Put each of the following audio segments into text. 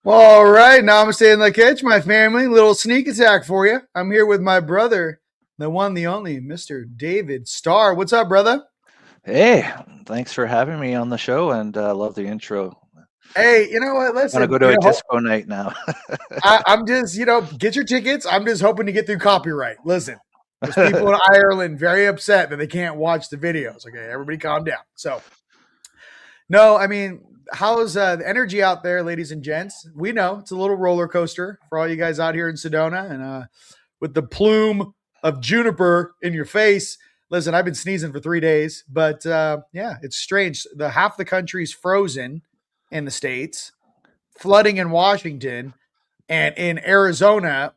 All right, namaste and lak'ech, my family. Little sneak attack for you. I'm here with my brother, the one, the only, Mr. David Starr. What's up, brother? Hey, thanks for having me on the show, and love the intro. Hey, you know what? I want to Listen, go to a disco night now. I'm just, get your tickets. I'm just hoping to get through copyright. Listen, there's people in Ireland very upset that they can't watch the videos. Okay, everybody calm down. So, no, I mean, how's the energy out there, ladies and gents? We know it's a little roller coaster for all you guys out here in Sedona, and with the plume of juniper in your face. Listen, I've been sneezing for 3 days, but yeah, it's strange. The half the country's frozen in the states, flooding in Washington, and in Arizona,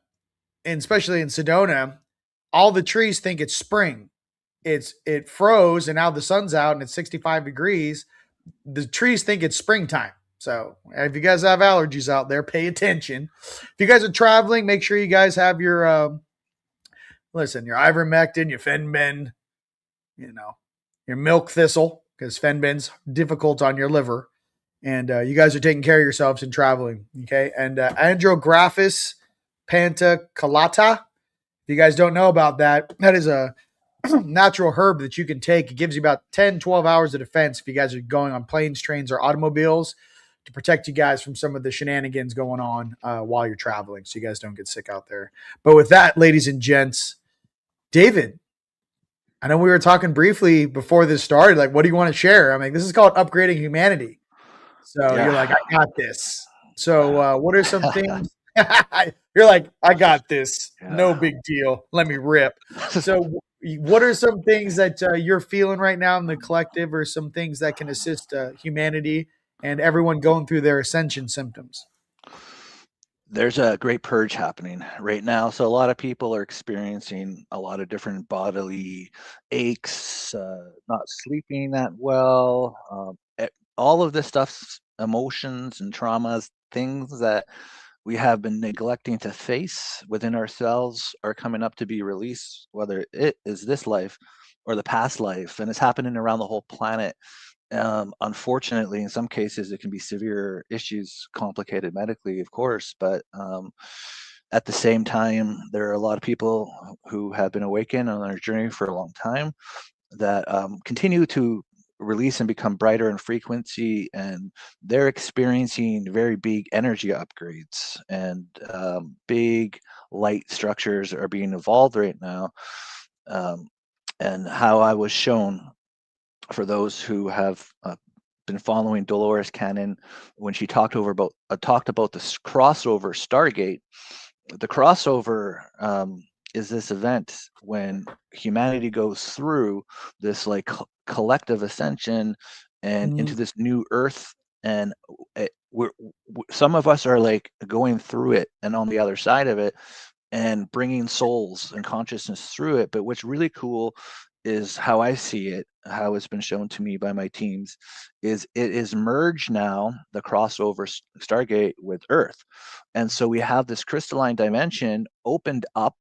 and especially in Sedona, all the trees think it's spring. It froze, and now the sun's out, and it's 65 degrees. The trees think it's springtime. So if you guys have allergies out there, pay attention. If you guys are traveling, make sure you guys have your listen, your ivermectin, your fenbid, your milk thistle, because fenbid's difficult on your liver. And you guys are taking care of yourselves and traveling, okay? And Andrographis pantacolata. If you guys don't know about that, that is a natural herb that you can take. It gives you about 10, 12 hours of defense if you guys are going on planes, trains, or automobiles to protect you guys from some of the shenanigans going on while you're traveling so you guys don't get sick out there. But with that, ladies and gents, David, I know we were talking briefly before this started. Like, what do you want to share? I mean, this is called upgrading humanity. So you're like, Yeah. I got this. So what are some things? You're like, I got this. No Yeah. big deal. Let me rip. So what are some things that you're feeling right now in the collective, or some things that can assist humanity and everyone going through their ascension symptoms? There's a great purge happening right now. So a lot of people are experiencing a lot of different bodily aches, not sleeping that well, all of this stuff, emotions and traumas, things that we have been neglecting to face within ourselves are coming up to be released, whether it is this life or the past life, and it's happening around the whole planet. Unfortunately, in some cases, it can be severe issues, complicated medically, of course, but at the same time, there are a lot of people who have been awakened on their journey for a long time that continue to release and become brighter in frequency, and they're experiencing very big energy upgrades, and big light structures are being evolved right now. um, and how I was shown, for those who have been following Dolores Cannon, when she talked about this crossover Stargate. The crossover is this event when humanity goes through this like collective ascension and into Mm, this new Earth, and some of us are like going through it and on the other side of it and bringing souls and consciousness through it. But what's really cool is how I see it, how it's been shown to me by my teams, is it is merged now, the crossover Stargate with Earth. And so we have this crystalline dimension opened up,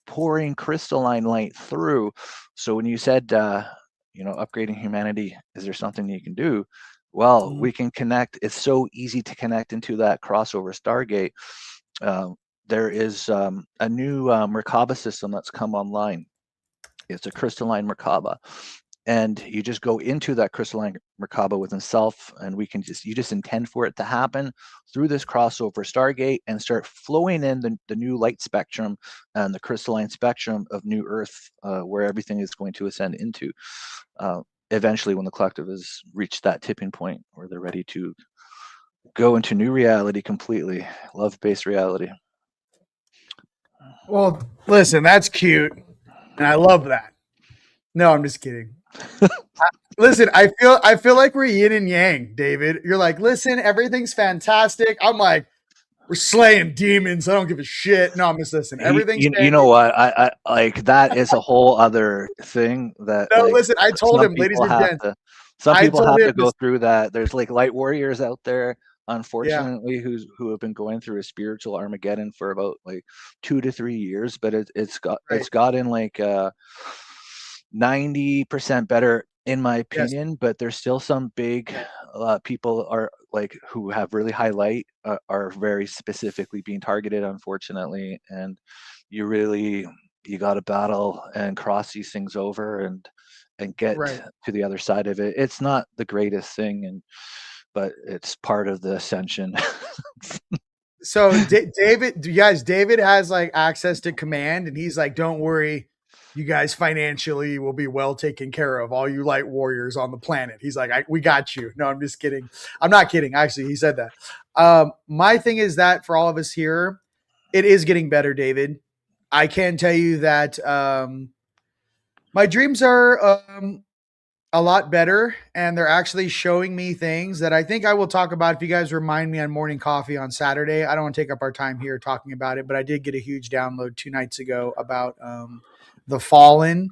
pouring crystalline light through. So when you said, upgrading humanity, is there something you can do? Well, mm, we can connect. It's so easy to connect into that crossover Stargate. Um, there is a new Merkaba system that's come online. It's a crystalline Merkaba, and you just go into that crystalline Merkaba within self, and you just intend for it to happen through this crossover Stargate and start flowing in the new light spectrum and the crystalline spectrum of new Earth, where everything is going to ascend into. Eventually, when the collective has reached that tipping point where they're ready to go into new reality completely, love-based reality. well, listen, that's cute, and I love that. No, I'm just kidding. Listen, I feel like we're yin and yang, David. You're like, listen, everything's fantastic. I'm like, we're slaying demons. I don't give a shit. No, I'm just listening. Everything's You know fantastic. what? I like that is a whole other thing that No, like listen, I told some him, ladies people and have gents, to some I people told have him to go this. through that. There's like light warriors out there, Yeah, unfortunately, who have been going through a spiritual Armageddon for about like 2 to 3 years, but right. it's gotten like 90% better in my Yes. opinion, but there's still some big people are like who have really high light are very specifically being targeted, unfortunately, and you got to battle and cross these things over and get Right. to the other side of it. It's not the greatest thing, but it's part of the ascension. So David, you guys, David has like access to command, and he's like, "Don't worry, you guys financially will be well taken care of. All you light warriors on the planet." He's like, "We got you." No, I'm just kidding. I'm not kidding. Actually, he said that. My thing is that for all of us here, it is getting better, David. I can tell you that my dreams are a lot better, and they're actually showing me things that I think I will talk about if you guys remind me on morning coffee on Saturday. I don't want to take up our time here talking about it, but I did get a huge download 2 nights ago about the fallen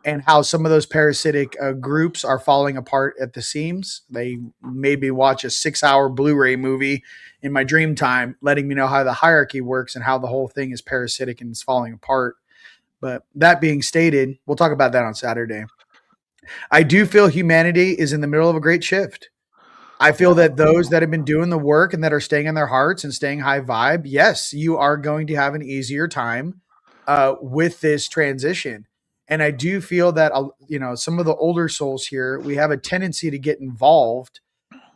and how some of those parasitic groups are falling apart at the seams. They made me watch a 6-hour Blu-ray movie in my dream time, letting me know how the hierarchy works and how the whole thing is parasitic and it's falling apart. But that being stated, we'll talk about that on Saturday. I do feel humanity is in the middle of a great shift. I feel Yeah. that those that have been doing the work and that are staying in their hearts and staying high vibe, yes, you are going to have an easier time with this transition. And I do feel that some of the older souls here, we have a tendency to get involved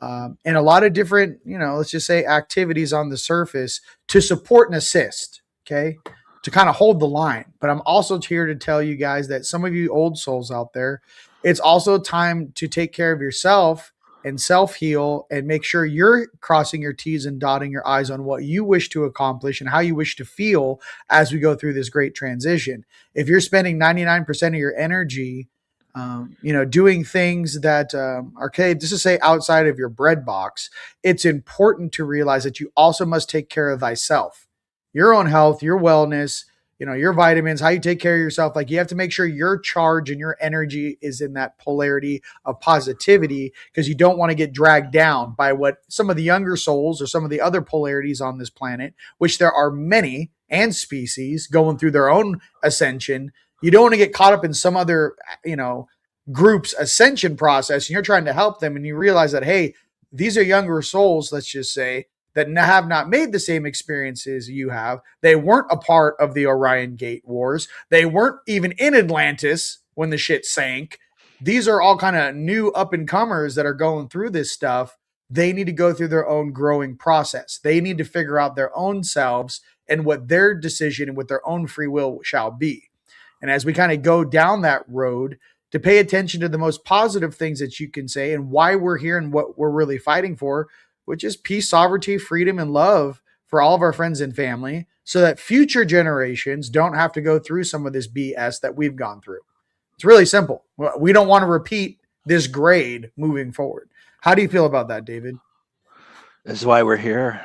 in a lot of different, let's just say activities on the surface to support and assist. Okay, to kind of hold the line. But I'm also here to tell you guys that some of you old souls out there, it's also time to take care of yourself and self heal and make sure you're crossing your T's and dotting your I's on what you wish to accomplish and how you wish to feel as we go through this great transition. If you're spending 99% of your energy, doing things that are, okay, just to say outside of your bread box, it's important to realize that you also must take care of thyself, your own health, your wellness, your vitamins, how you take care of yourself. Like you have to make sure your charge and your energy is in that polarity of positivity, because you don't want to get dragged down by what some of the younger souls or some of the other polarities on this planet, which there are many and species going through their own ascension. You don't want to get caught up in some other, group's ascension process, and you're trying to help them and you realize that, hey, these are younger souls, let's just say, that have not made the same experiences you have. They weren't a part of the Orion Gate Wars. They weren't even in Atlantis when the shit sank. These are all kind of new up and comers that are going through this stuff. They need to go through their own growing process. They need to figure out their own selves and what their decision and what their own free will shall be. And as we kind of go down that road, to pay attention to the most positive things that you can say and why we're here and what we're really fighting for, which is peace, sovereignty, freedom, and love for all of our friends and family, so that future generations don't have to go through some of this BS that we've gone through. It's really simple. We don't want to repeat this grade moving forward. How do you feel about that, David? This is why we're here.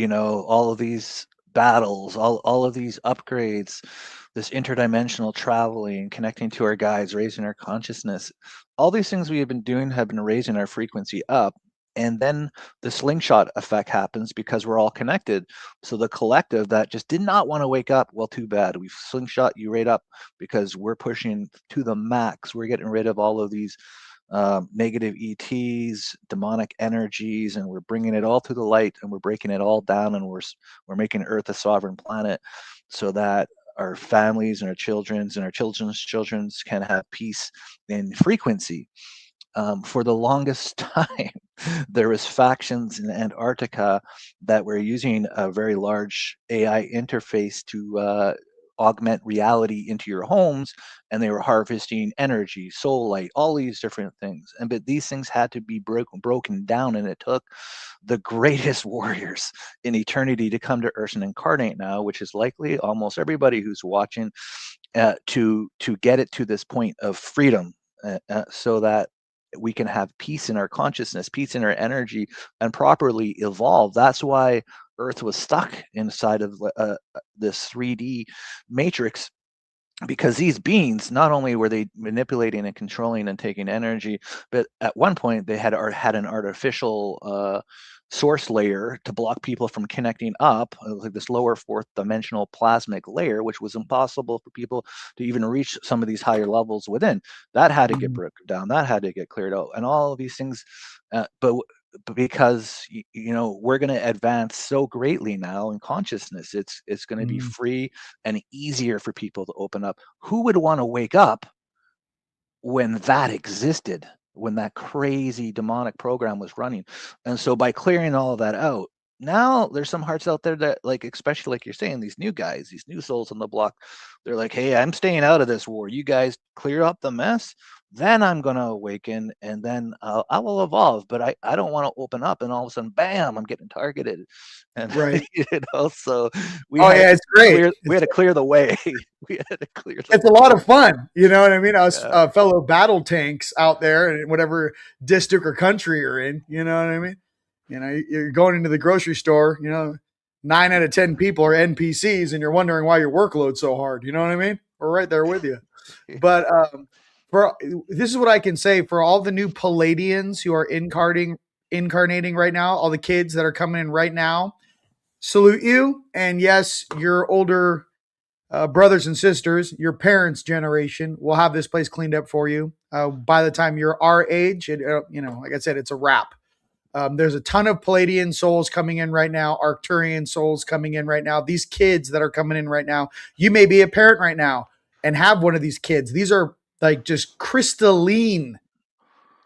All of these battles, all of these upgrades, this interdimensional traveling, connecting to our guides, raising our consciousness. All these things we have been doing have been raising our frequency up. And then the slingshot effect happens because we're all connected. So the collective that just did not want to wake up, well, too bad. We've slingshot you right up because we're pushing to the max. We're getting rid of all of these negative ETs, demonic energies, and we're bringing it all to the light, and we're breaking it all down, and we're making Earth a sovereign planet, so that our families and our children's children's can have peace and frequency. For the longest time, there was factions in Antarctica that were using a very large AI interface to augment reality into your homes, and they were harvesting energy, soul light, all these different things. But these things had to be broken down, and it took the greatest warriors in eternity to come to Earth and incarnate now, which is likely almost everybody who's watching, to get it to this point of freedom, so that we can have peace in our consciousness, peace in our energy, and properly evolve. That's why Earth was stuck inside of this 3D matrix, because these beings, not only were they manipulating and controlling and taking energy, but at one point they had an artificial source layer to block people from connecting up, like this lower fourth dimensional plasmic layer, which was impossible for people to even reach some of these higher levels within. That had to get broken down. That had to get cleared out, and all of these things. But because we're going to advance so greatly now in consciousness. It's going to be free and easier for people to open up. Who would want to wake up when that existed, when that crazy demonic program was running? And so by clearing all of that out, now there's some hearts out there that, like, especially like you're saying, these new guys, these new souls on the block, they're like, hey, I'm staying out of this war. You guys clear up the mess, then I'm going to awaken, and then I will evolve. But I don't want to open up and all of a sudden, bam, I'm getting targeted. And Right. So It's great. We had to clear the way. We had to clear the It's a lot of fun. You know what I mean? Us fellow battle tanks out there in whatever district or country you're in. You know what I mean? You're going into the grocery store, 9 out of 10 people are NPCs and you're wondering why your workload's so hard. You know what I mean? We're right there with you. But this is what I can say for all the new Palladians who are incarnating right now, all the kids that are coming in right now, salute you. And yes, your older brothers and sisters, your parents' generation will have this place cleaned up for you. By the time you're our age, like I said, it's a wrap. There's a ton of Palladian souls coming in right now, Arcturian souls coming in right now. These kids that are coming in right now, you may be a parent right now and have one of these kids. These are like just crystalline,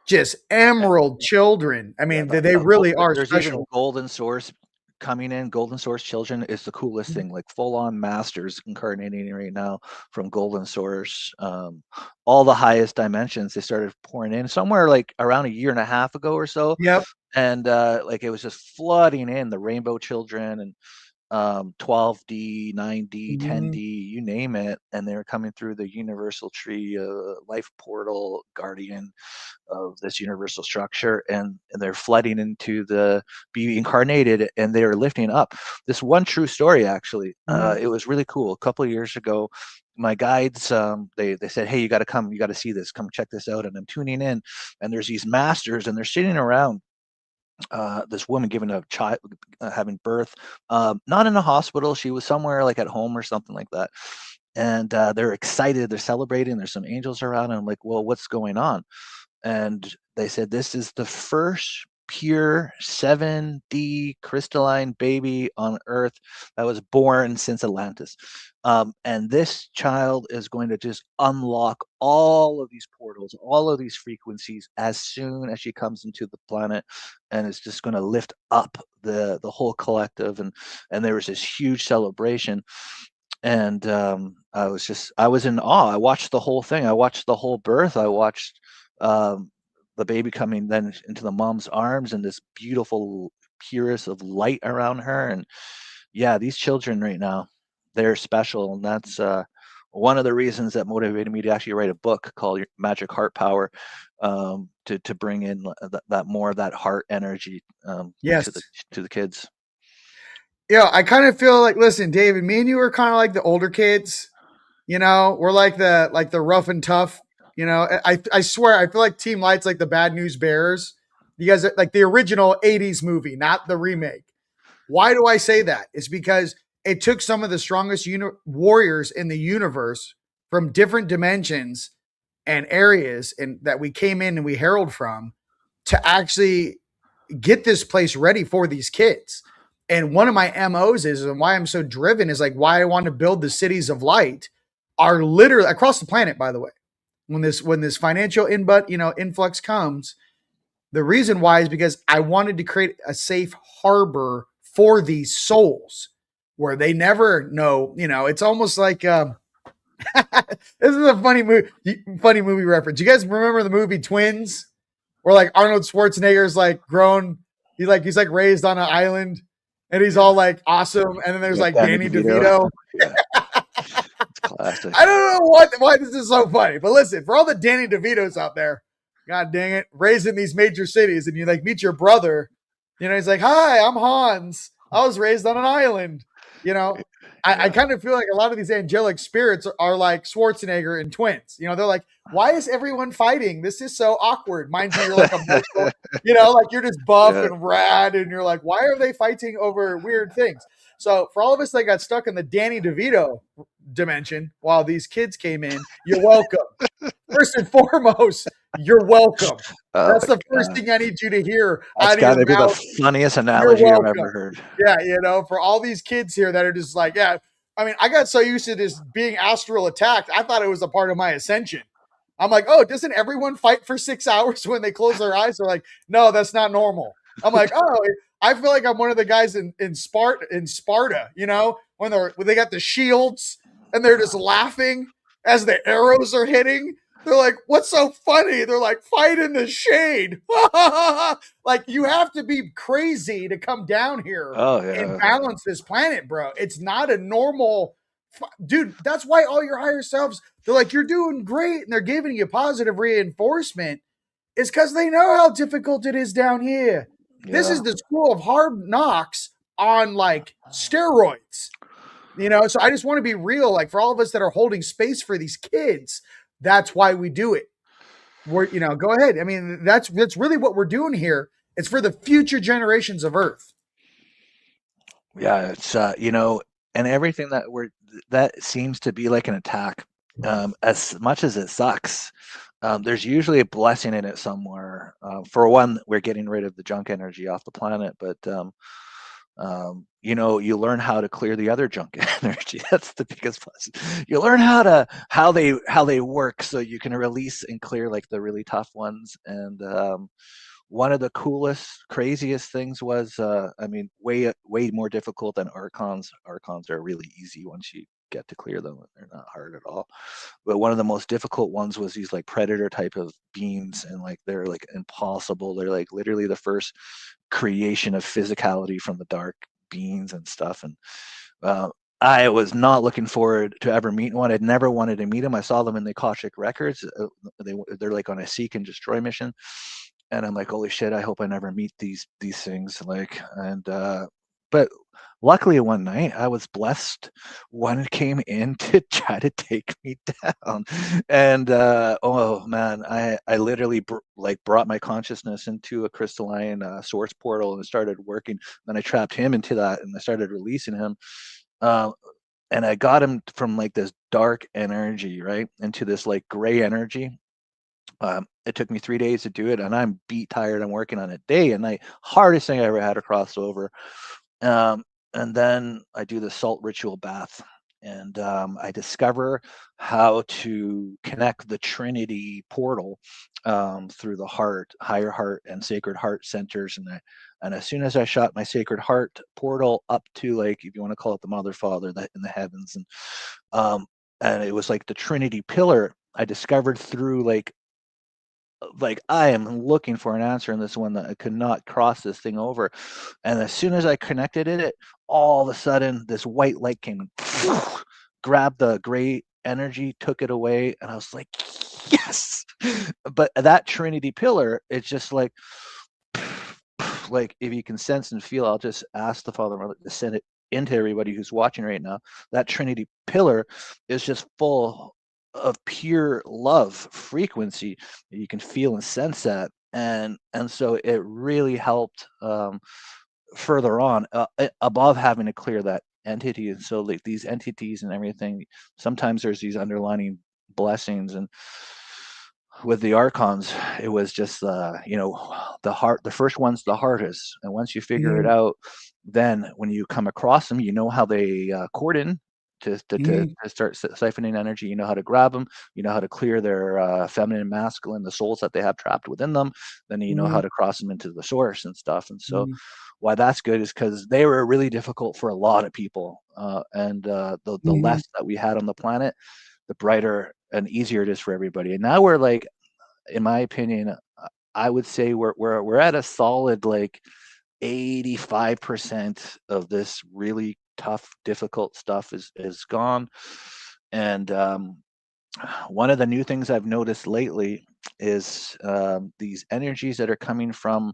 just emerald children. I mean, they really are there's special. Even golden source coming in. Golden source children is the coolest thing, like full-on masters incarnating right now from golden source. All the highest dimensions, they started pouring in somewhere like around a year and a half ago or so. Yep. And like it was just flooding in, the rainbow children, and 12D, 9D, 10D, you name it, and they were coming through the universal tree, life portal, guardian of this universal structure, and they're flooding into the be incarnated, and they are lifting up. This one true story, actually, it was really cool. A couple of years ago, my guides, they said, hey, you got to come, you got to see this, come check this out. And I'm tuning in, and there's these masters, and they're sitting around this woman giving a child, having birth, not in a hospital. She was somewhere like at home or something like that. And they're excited, they're celebrating, there's some angels around. And I'm like, well, what's going on? And they said, this is the first pure 7D crystalline baby on Earth that was born since Atlantis. And this child is going to just unlock all of these portals, all of these frequencies as soon as she comes into the planet, and it's just going to lift up the whole collective. And there was this huge celebration. And I was in awe. I watched the whole thing. I watched the whole birth. I watched the baby coming then into the mom's arms, and this beautiful purest of light around her. And yeah, these children right now, they're special. And that's one of the reasons that motivated me to actually write a book called Magic Heart Power, to bring in that more of that heart energy yes, to the kids. Yeah, I kind of feel like, listen, David, me and you are kind of like the older kids. We're like the rough and tough. I swear, I feel like TeamLight's like the Bad News Bears. You guys are like the original 80s movie, not the remake. Why do I say that? It's because it took some of the strongest warriors in the universe from different dimensions and areas and that we came in and we herald from to actually get this place ready for these kids. And one of my MOs is, and why I'm so driven, is like why I want to build the cities of light are literally across the planet, by the way. When this financial influx comes, the reason why is because I wanted to create a safe harbor for these souls where they never know, it's almost like this is a funny movie reference. You guys remember the movie Twins, where like Arnold Schwarzenegger's like grown, he's like raised on an island and he's all like awesome, and then there's like Danny DeVito. Yeah. It's classic. I don't know why this is so funny, but listen, for all the Danny DeVitos out there, God dang it, raised in these major cities, and you like meet your brother, he's like, hi, I'm Hans. I was raised on an island. I kind of feel like a lot of these angelic spirits are like Schwarzenegger and Twins. They're like, why is everyone fighting? This is so awkward. Mind you, you're like emotional, like you're just buff and rad, and you're like, why are they fighting over weird things? So for all of us that got stuck in the Danny DeVito dimension while these kids came in, you're welcome. First and foremost, You're welcome. Oh That's my the first god, thing I need you to hear that's out of got your to be the mouth. funniest You're analogy I've welcome. ever heard. Yeah, for all these kids here that are just like, yeah. I mean, I got so used to this being astral attacked, I thought it was a part of my ascension. I'm like, oh, doesn't everyone fight for 6 hours when they close their eyes? They're like, no, that's not normal. I'm like, oh, I feel like I'm one of the guys in Sparta, when they got the shields and they're just laughing as the arrows are hitting. They're like, what's so funny? They're like, fight in the shade. Like, you have to be crazy to come down here Oh and yeah, balance this planet, bro. It's not a normal dude. That's why all your higher selves, they're like, you're doing great, and they're giving you positive reinforcement. It's because they know how difficult it is down here. This yeah. is the school of hard knocks on like steroids. So I just want to be real. Like, for all of us that are holding space for these kids, that's why we do it. Go ahead. I mean, that's really what we're doing here. It's for the future generations of Earth. Yeah, it's and everything that seems to be like an attack. As much as it sucks, there's usually a blessing in it somewhere. For one, we're getting rid of the junk energy off the planet, but you learn how to clear the other junk energy. That's the biggest plus. You learn how they work, so you can release and clear like the really tough ones. And one of the coolest, craziest things was, I mean, way more difficult than archons. Archons are really easy once you get to clear them. They're not hard at all. But one of the most difficult ones was these like predator type of beings, and like they're like impossible. They're like literally the first creation of physicality from the dark beings and stuff. And uh, I was not looking forward to ever meeting one. I'd never wanted to meet them. I saw them in the Akashic records. They're like on a seek and destroy mission, and I'm like, holy shit! I hope I never meet these things. Like, and but luckily one night I was blessed. One came in to try to take me down, and oh man, I literally brought my consciousness into a crystalline source portal and started working. Then I trapped him into that, and I started releasing him. Um, and I got him from like this dark energy, right, into this like gray energy. It took me 3 days to do it, and I'm beat tired. I'm working on it day and night. Hardest thing I ever had to cross over. Um, and then I do the salt ritual bath, and I discover how to connect the Trinity portal through the heart, higher heart, and sacred heart centers. And as soon as I shot my sacred heart portal up to, like, if you want to call it the Mother, Father, that in the heavens, and it was like the Trinity pillar. I discovered through like I am looking for an answer in this one that I could not cross this thing over. And as soon as I connected it, all of a sudden this white light came and grabbed the gray energy, took it away, and I was like, yes. But that Trinity pillar, it's just like if you can sense and feel, I'll just ask the Father Mother to send it into everybody who's watching right now. That Trinity pillar is just full of pure love frequency. You can feel and sense that, and so it really helped further on, above having to clear that entity. And so like these entities and everything, sometimes there's these underlining blessings. And with the archons, it was just the heart. The first one's the hardest, and once you figure it Mm-hmm. out, then when you come across them, you know how they cordon Mm-hmm. to start siphoning energy. You know how to grab them. You know how to clear their feminine and masculine, the souls that they have trapped within them. Then you know Mm-hmm. how to cross them into the source and stuff. And so Mm-hmm. why that's good is because they were really difficult for a lot of people. And the Mm-hmm. less that we had on the planet, the brighter and easier it is for everybody. And now we're like, in my opinion, I would say we're at a solid like 85% of this really tough, difficult stuff is gone. And one of the new things I've noticed lately is these energies that are coming from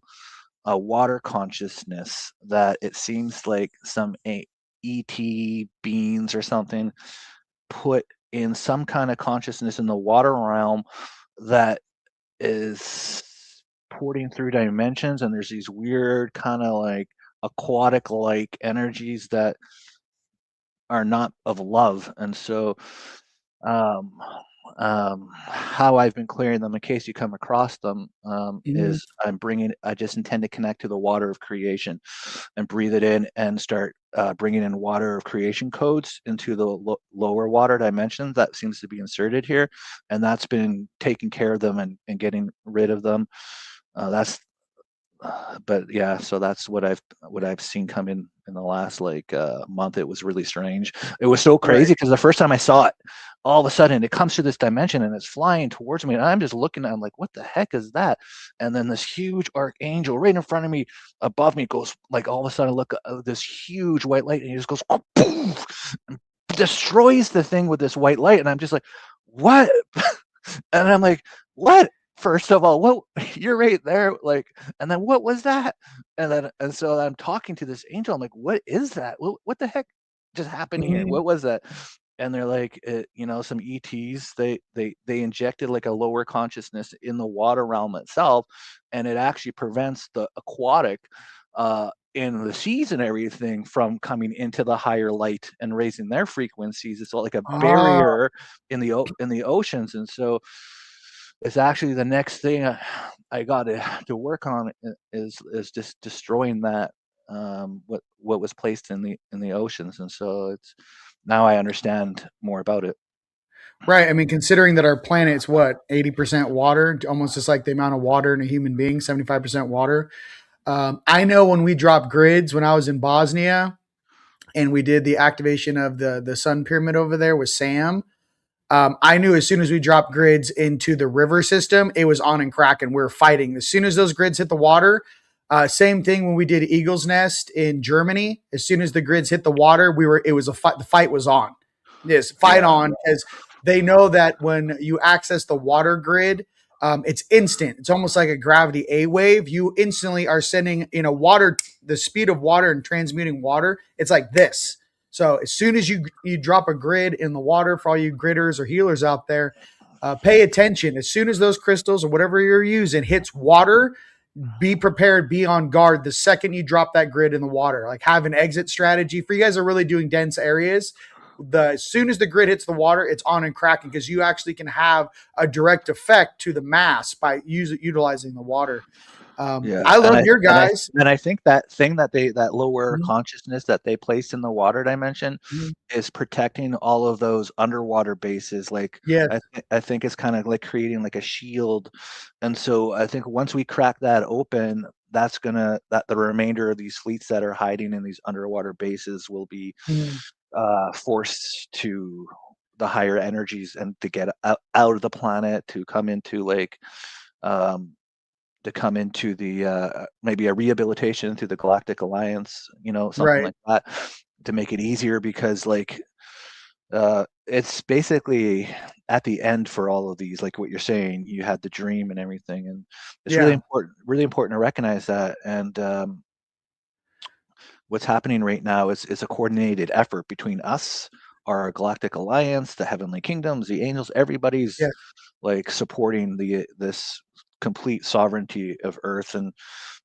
a water consciousness, that it seems like some ET beings or something put in some kind of consciousness in the water realm that is porting through dimensions, and there's these weird kind of like aquatic like energies that are not of love. And so um how I've been clearing them in case you come across them Mhm. is I just intend to connect to the water of creation and breathe it in and start bringing in water of creation codes into the lower water dimensions that seems to be inserted here. And that's been taking care of them and getting rid of them. That's but yeah, so that's what I've seen come in the last like month. It was really strange. It was so Right. crazy because the first time I saw it, all of a sudden it comes to this dimension and it's flying towards me, and I'm just looking at it, I'm like, what the heck is that? And then this huge archangel right in front of me, above me, goes like, all of a sudden, look, this huge white light, and he just goes boom, and destroys the thing with this white light, and I'm just like, what? And I'm like, what? First of all, what, you're right there, like, and then what was that? And so I'm talking to this angel. I'm like, what is that? What the heck just happened here? Mhm. What was that? And they're like, some ETs. They injected like a lower consciousness in the water realm itself, and it actually prevents the aquatic. In the seas and everything from coming into the higher light and raising their frequencies. It's like a Oh, barrier in the oceans, and so it's actually the next thing I got to work on is just destroying that what was placed in the oceans, and so it's now I understand more about it. right. I mean, considering that our planet's what, 80% water, almost just like the amount of water in a human being, 75% water. I know when we dropped grids when I was in Bosnia and we did the activation of the sun pyramid over there with Sam. I knew as soon as we dropped grids into the river system, it was on and cracking. We were fighting. As soon as those grids hit the water, same thing when we did Eagle's Nest in Germany. As soon as the grids hit the water, it was a fight. The fight was on. Yes, fight Yeah, on, because they know that when you access the water grid, it's instant. It's almost like a gravity A wave. You instantly are sending, water, the speed of water and transmuting water. It's like this. So as soon as you drop a grid in the water, for all you gridders or healers out there, pay attention. As soon as those crystals or whatever you're using hits water, be prepared, be on guard the second you drop that grid in the water. Like, have an exit strategy for you guys are really doing dense areas. As soon as the grid hits the water, it's on and cracking, because you actually can have a direct effect to the mass by utilizing the water. yeah, I and love I your and I guys. and I think that thing that lower Mhm. consciousness that they placed in the water dimension Mhm. is protecting all of those underwater bases. Like Yes. I think it's kind of like creating like a shield, and so I think once we crack that open, that the remainder of these fleets that are hiding in these underwater bases will be Mhm. forced to the higher energies and to get out of the planet to come into like um, the maybe a rehabilitation through the Galactic Alliance, something Right. like that, to make it easier because like it's basically at the end for all of these, like what you're saying, you had the dream and everything, and it's Yeah. really important to recognize that. And what's happening right now is a coordinated effort between us, our Galactic Alliance, the Heavenly Kingdoms, the angels. Everybody's Yes. like supporting this complete sovereignty of Earth, and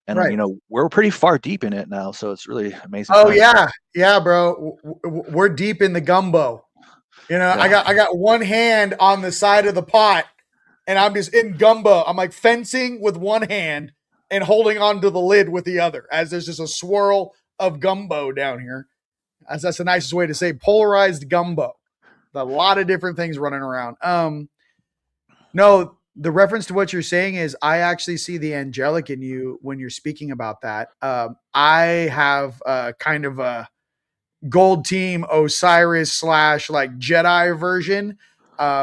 Right. we're pretty far deep in it now, so it's really amazing Oh time. yeah, yeah, bro. We're deep in the gumbo. I Yeah, got one hand on the side of the pot, and I'm just in gumbo. I'm like fencing with one hand and holding on to the lid with the other, as there's just a swirl of gumbo down here. As that's the nicest way to say polarized gumbo. A lot of different things running around. No, the reference to what you're saying is I actually see the angelic in you when you're speaking about that. I have kind of a gold team Osiris slash like Jedi version.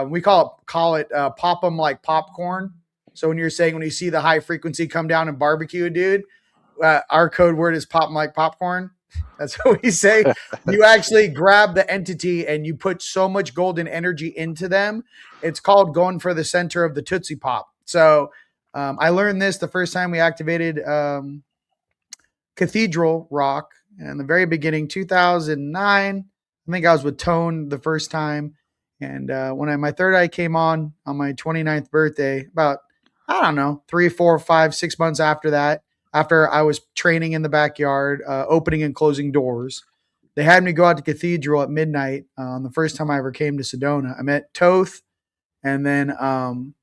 We call it pop them like popcorn. So when you're saying when you see the high frequency come down and barbecue a dude, our code word is pop them like popcorn. That's what we say. You actually grab the entity and you put so much golden energy into them. It's called going for the center of the Tootsie Pop. So I learned this the first time we activated Cathedral Rock in the very beginning, 2009. I think I was with Tone the first time. And when my third eye came on my 29th birthday, about, I don't know, 3, 4, 5, 6 months after that, after I was training in the backyard, opening and closing doors, they had me go out to Cathedral at midnight on the first time I ever came to Sedona. I met Toth And then I'm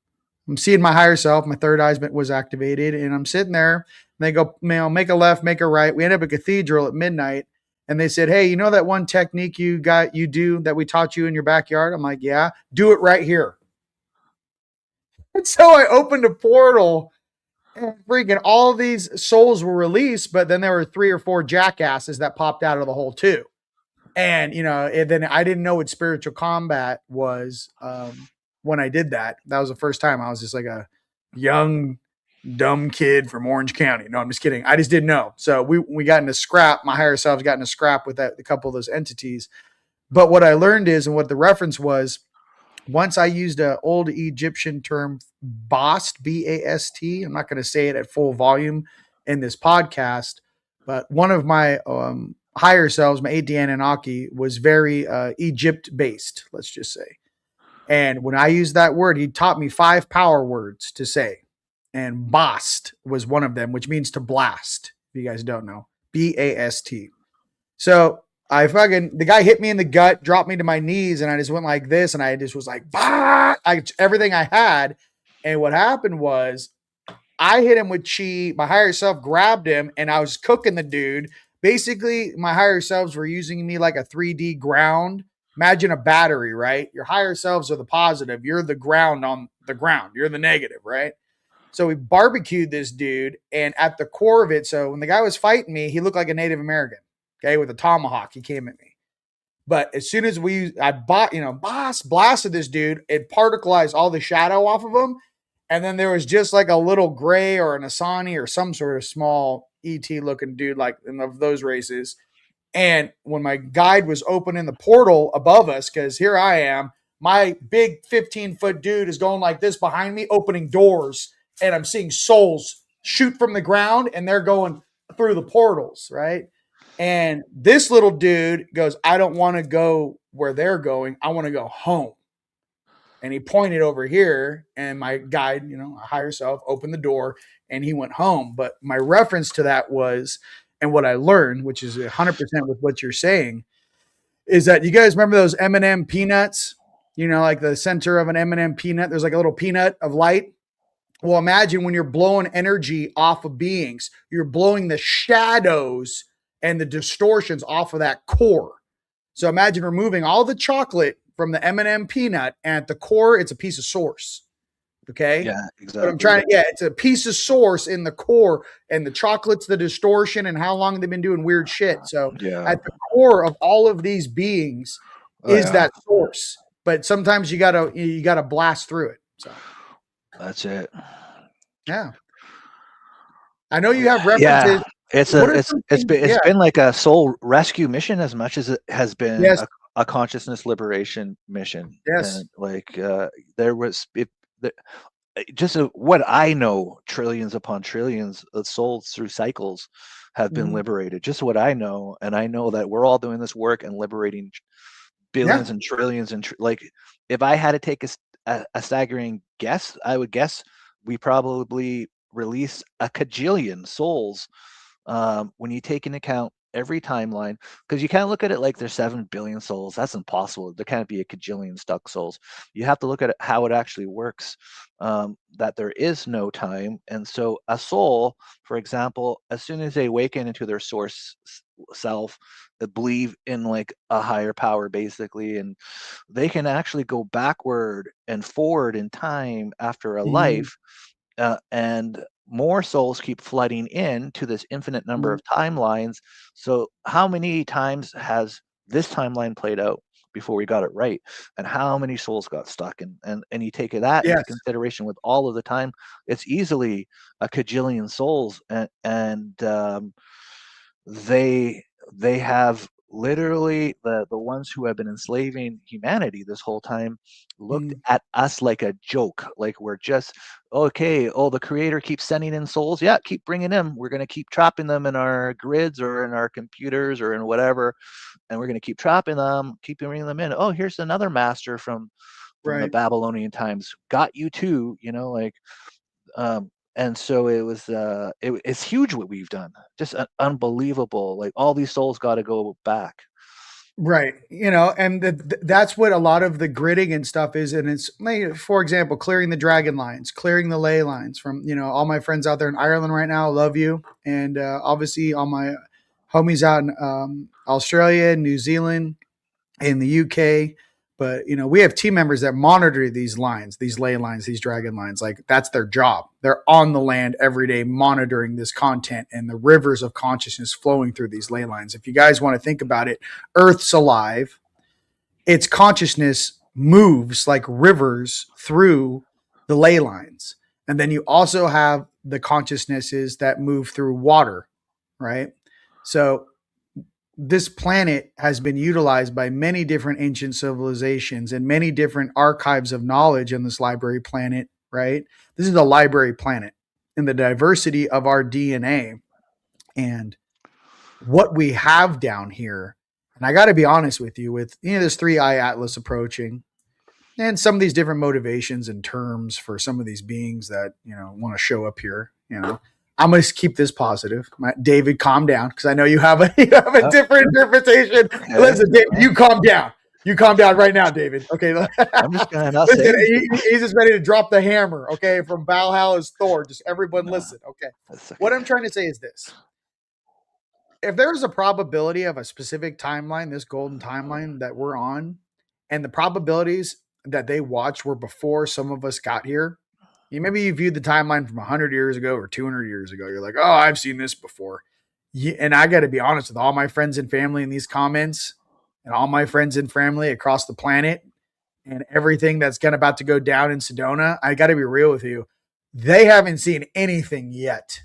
seeing my higher self. My third eye was activated, and I'm sitting there. And they go, make a left, make a right. We end up at Cathedral at midnight, and they said, "Hey, you know that one technique you do that we taught you in your backyard?" I'm like, "Yeah, do it right here." And so I opened a portal, and freaking all these souls were released, but then there were 3 or 4 jackasses that popped out of the hole too. And then I didn't know what spiritual combat was when I did that. That was the first time. I was just like a young dumb kid from Orange County. No, I'm just kidding. I just didn't know. So we got into scrap. My higher selves got into scrap with a couple of those entities. But what I learned is, and what the reference was, once I used an old Egyptian term, bast, B-A-S-T. I'm not going to say it at full volume in this podcast, but one of my higher selves, my 8D Anunnaki, was very Egypt based, let's just say. And when I used that word, he taught me 5 power words to say. And bast was one of them, which means to blast. If you guys don't know, B-A-S-T. So the guy hit me in the gut, dropped me to my knees, and I just went like this, and I just was like, bah! Everything I had. And what happened was I hit him with chi. My higher self grabbed him, and I was cooking the dude. Basically, my higher selves were using me like a 3D ground. Imagine a battery, right? Your higher selves are the positive. You're the ground on the ground. You're the negative, right? So we barbecued this dude, and at the core of it, so when the guy was fighting me, he looked like a Native American, okay, with a tomahawk. He came at me. But as soon as boss blasted this dude, it particleized all the shadow off of him. And then there was just like a little gray or an Asani or some sort of small ET looking dude, like in those races. And when my guide was opening the portal above us, because here I am, my big 15-foot dude is going like this behind me, opening doors, and I'm seeing souls shoot from the ground, and they're going through the portals, right? And this little dude goes, "I don't want to go where they're going. I want to go home." And he pointed over here, and my guide, a higher self, opened the door, and he went home. But my reference to that was, and what I learned, which is 100% with what you're saying, is that you guys remember those M&M peanuts? Like the center of an M&M peanut, there's like a little peanut of light. Well, imagine when you're blowing energy off of beings, you're blowing the shadows and the distortions off of that core. So imagine removing all the chocolate from the M&M peanut, and at the core, it's a piece of source. Okay. Yeah, But I'm exactly. trying to, it's a piece of source in the core, and the chocolate's the distortion and how long they've been doing weird shit. So Yeah. at the core of all of these beings Oh is yeah. that source. But sometimes you gotta blast through it. So That's it. yeah. I know you have Yeah. references. It's What a are it's some it's things? been it's Yeah. been like a soul rescue mission as much as it has been Yes. a consciousness liberation mission. Yes. And like there was it the, just what I know, trillions upon trillions of souls through cycles have been Mhm. liberated. Just what I know, and I know that we're all doing this work and liberating Yeah. billions and trillions and like if I had to take a staggering guess, I would guess we probably release a cajillion souls when you take into account every timeline, because you can't look at it like there's 7 billion souls. That's impossible. There can't be a cajillion stuck souls. You have to look at it, how it actually works, that there is no time. And so a soul, for example, as soon as they awaken into their source self, they believe in like a higher power basically, and they can actually go backward and forward in time after a Mhm. life, and more souls keep flooding in to this infinite number Mhm. of timelines. So how many times has this timeline played out before we got it right, and how many souls got stuck, and you take that into Yes. consideration with all of the time, it's easily a cajillion souls. And they have literally, the ones who have been enslaving humanity this whole time looked Mhm. at us like a joke, like we're just okay. Oh, the creator keeps sending in souls, yeah, keep bringing them, we're going to keep trapping them in our grids or in our computers or in whatever, and we're going to keep trapping them, keep bringing them in. Oh, here's another master from the Right. Babylonian times, got you too, like, and so it's huge what we've done, just unbelievable. Like all these souls got to go back. Right. And that's what a lot of the gridding and stuff is. And it's like, for example, clearing the dragon lines, clearing the ley lines from, all my friends out there in Ireland right now. Love you. And obviously all my homies out in Australia, New Zealand, in the UK. But we have team members that monitor these lines, these ley lines, these dragon lines. Like that's their job. They're on the land every day monitoring this content and the rivers of consciousness flowing through these ley lines. If you guys want to think about it, Earth's alive. Its consciousness moves like rivers through the ley lines. And then you also have the consciousnesses that move through water, right? So this planet has been utilized by many different ancient civilizations and many different archives of knowledge on this library planet, right? This is a library planet in the diversity of our DNA and what we have down here. And I got to be honest with you, with this 3i Atlas approaching and some of these different motivations and terms for some of these beings that want to show up here, I'm going to keep this positive. David, calm down, because I know you have a different interpretation. Okay. Listen, David, you calm down. You calm down right now, David. Okay. I'm just gonna not say he's just ready to drop the hammer. Okay, from Valhalla's Thor. Just everyone listen. Okay. What I'm trying to say is this: if there's a probability of a specific timeline, this golden timeline that we're on, and the probabilities that they watched were before some of us got here. Maybe you viewed the timeline from 100 years ago or 200 years ago. You're like, oh, I've seen this before. And I got to be honest with all my friends and family in these comments and all my friends and family across the planet and everything that's about to go down in Sedona. I got to be real with you. They haven't seen anything yet.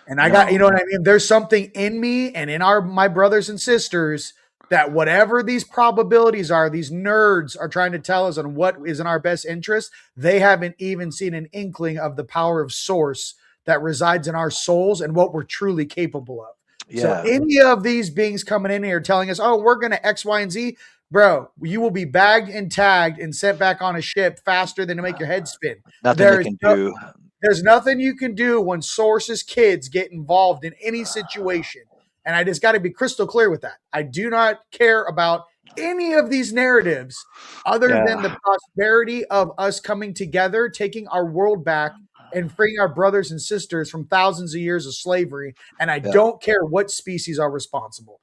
And I got, you know what I mean? There's something in me and in my brothers and sisters that whatever these probabilities are, these nerds are trying to tell us on what is in our best interest. They haven't even seen an inkling of the power of source that resides in our souls and what we're truly capable of. Yeah. So any of these beings coming in here telling us, oh, we're going to X, Y, and Z, bro, you will be bagged and tagged and sent back on a ship faster than to make your head spin. Nothing they can do. There's nothing you can do when Source's kids get involved in any situation. And I just got to be crystal clear with that. I do not care about any of these narratives other than the prosperity of us coming together, taking our world back and freeing our brothers and sisters from thousands of years of slavery. And I don't care what species are responsible.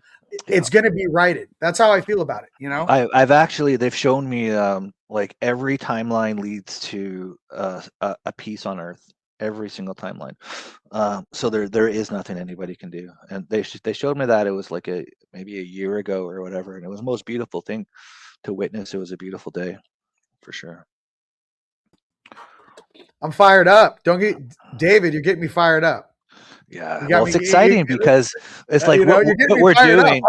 It's going to be righted. That's how I feel about it. I've actually, they've shown me like every timeline leads to a peace on Earth. Every single timeline. So there is nothing anybody can do. And they showed me that it was like maybe a year ago or whatever. And it was the most beautiful thing to witness. It was a beautiful day for sure. I'm fired up. David, you're getting me fired up. Yeah, well, it's exciting because it's like what we're doing.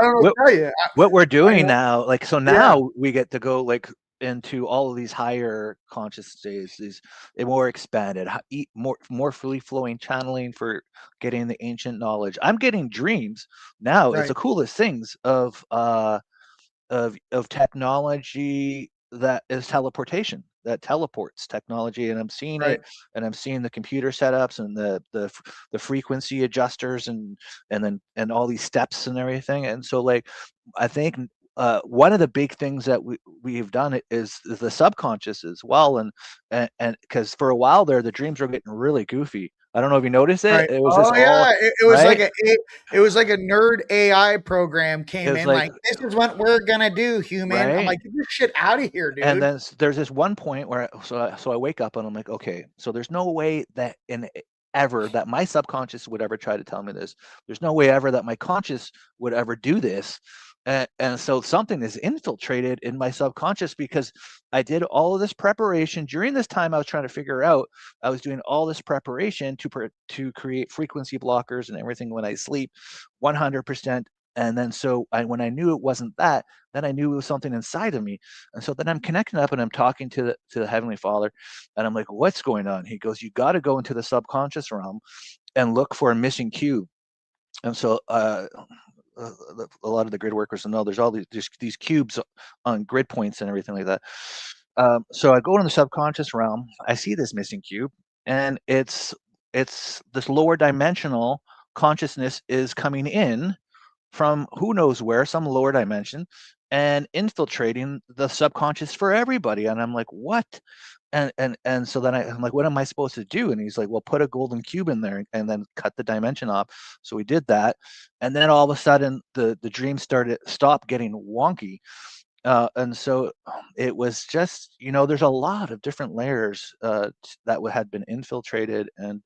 What we're doing now, like so now we get to go like into all of these higher conscious states, these more expanded, more free flowing channeling for getting the ancient knowledge. I'm getting dreams now. Right. It's the coolest things of technology that is teleportation, that teleports technology, and I'm seeing it, and I'm seeing the computer setups and the frequency adjusters and all these steps and everything. And so like I think one of the big things that we've done is the subconscious as well, and because for a while there the dreams were getting really goofy. I don't know if you noticed it. Right. It was it was like a nerd AI program came in like this is what we're gonna do, human. Right? I'm like, get this shit out of here, dude. And then there's this one point where so I wake up and I'm like, okay, so there's no way that ever that my subconscious would ever try to tell me this. There's no way ever that my conscious would ever do this. And so something is infiltrated in my subconscious because I did all of this preparation during this time. I was trying to figure out, I was doing all this preparation to create frequency blockers and everything when I sleep 100%. And then so when I knew it wasn't that, then I knew it was something inside of me. And so then I'm connecting up and I'm talking to the Heavenly Father, and I'm like, what's going on? He goes, you got to go into the subconscious realm and look for a missing cube. And so a lot of the grid workers know there's all these cubes on grid points and everything like that. So I go into the subconscious realm. I see this missing cube, and it's this lower dimensional consciousness is coming in from who knows where, some lower dimension, and infiltrating the subconscious for everybody. And I'm like, what? And so then I'm like, what am I supposed to do? And he's like, well, put a golden cube in there and then cut the dimension off. So we did that, and then all of a sudden the dream stopped getting wonky. And so it was just, there's a lot of different layers that had been infiltrated, and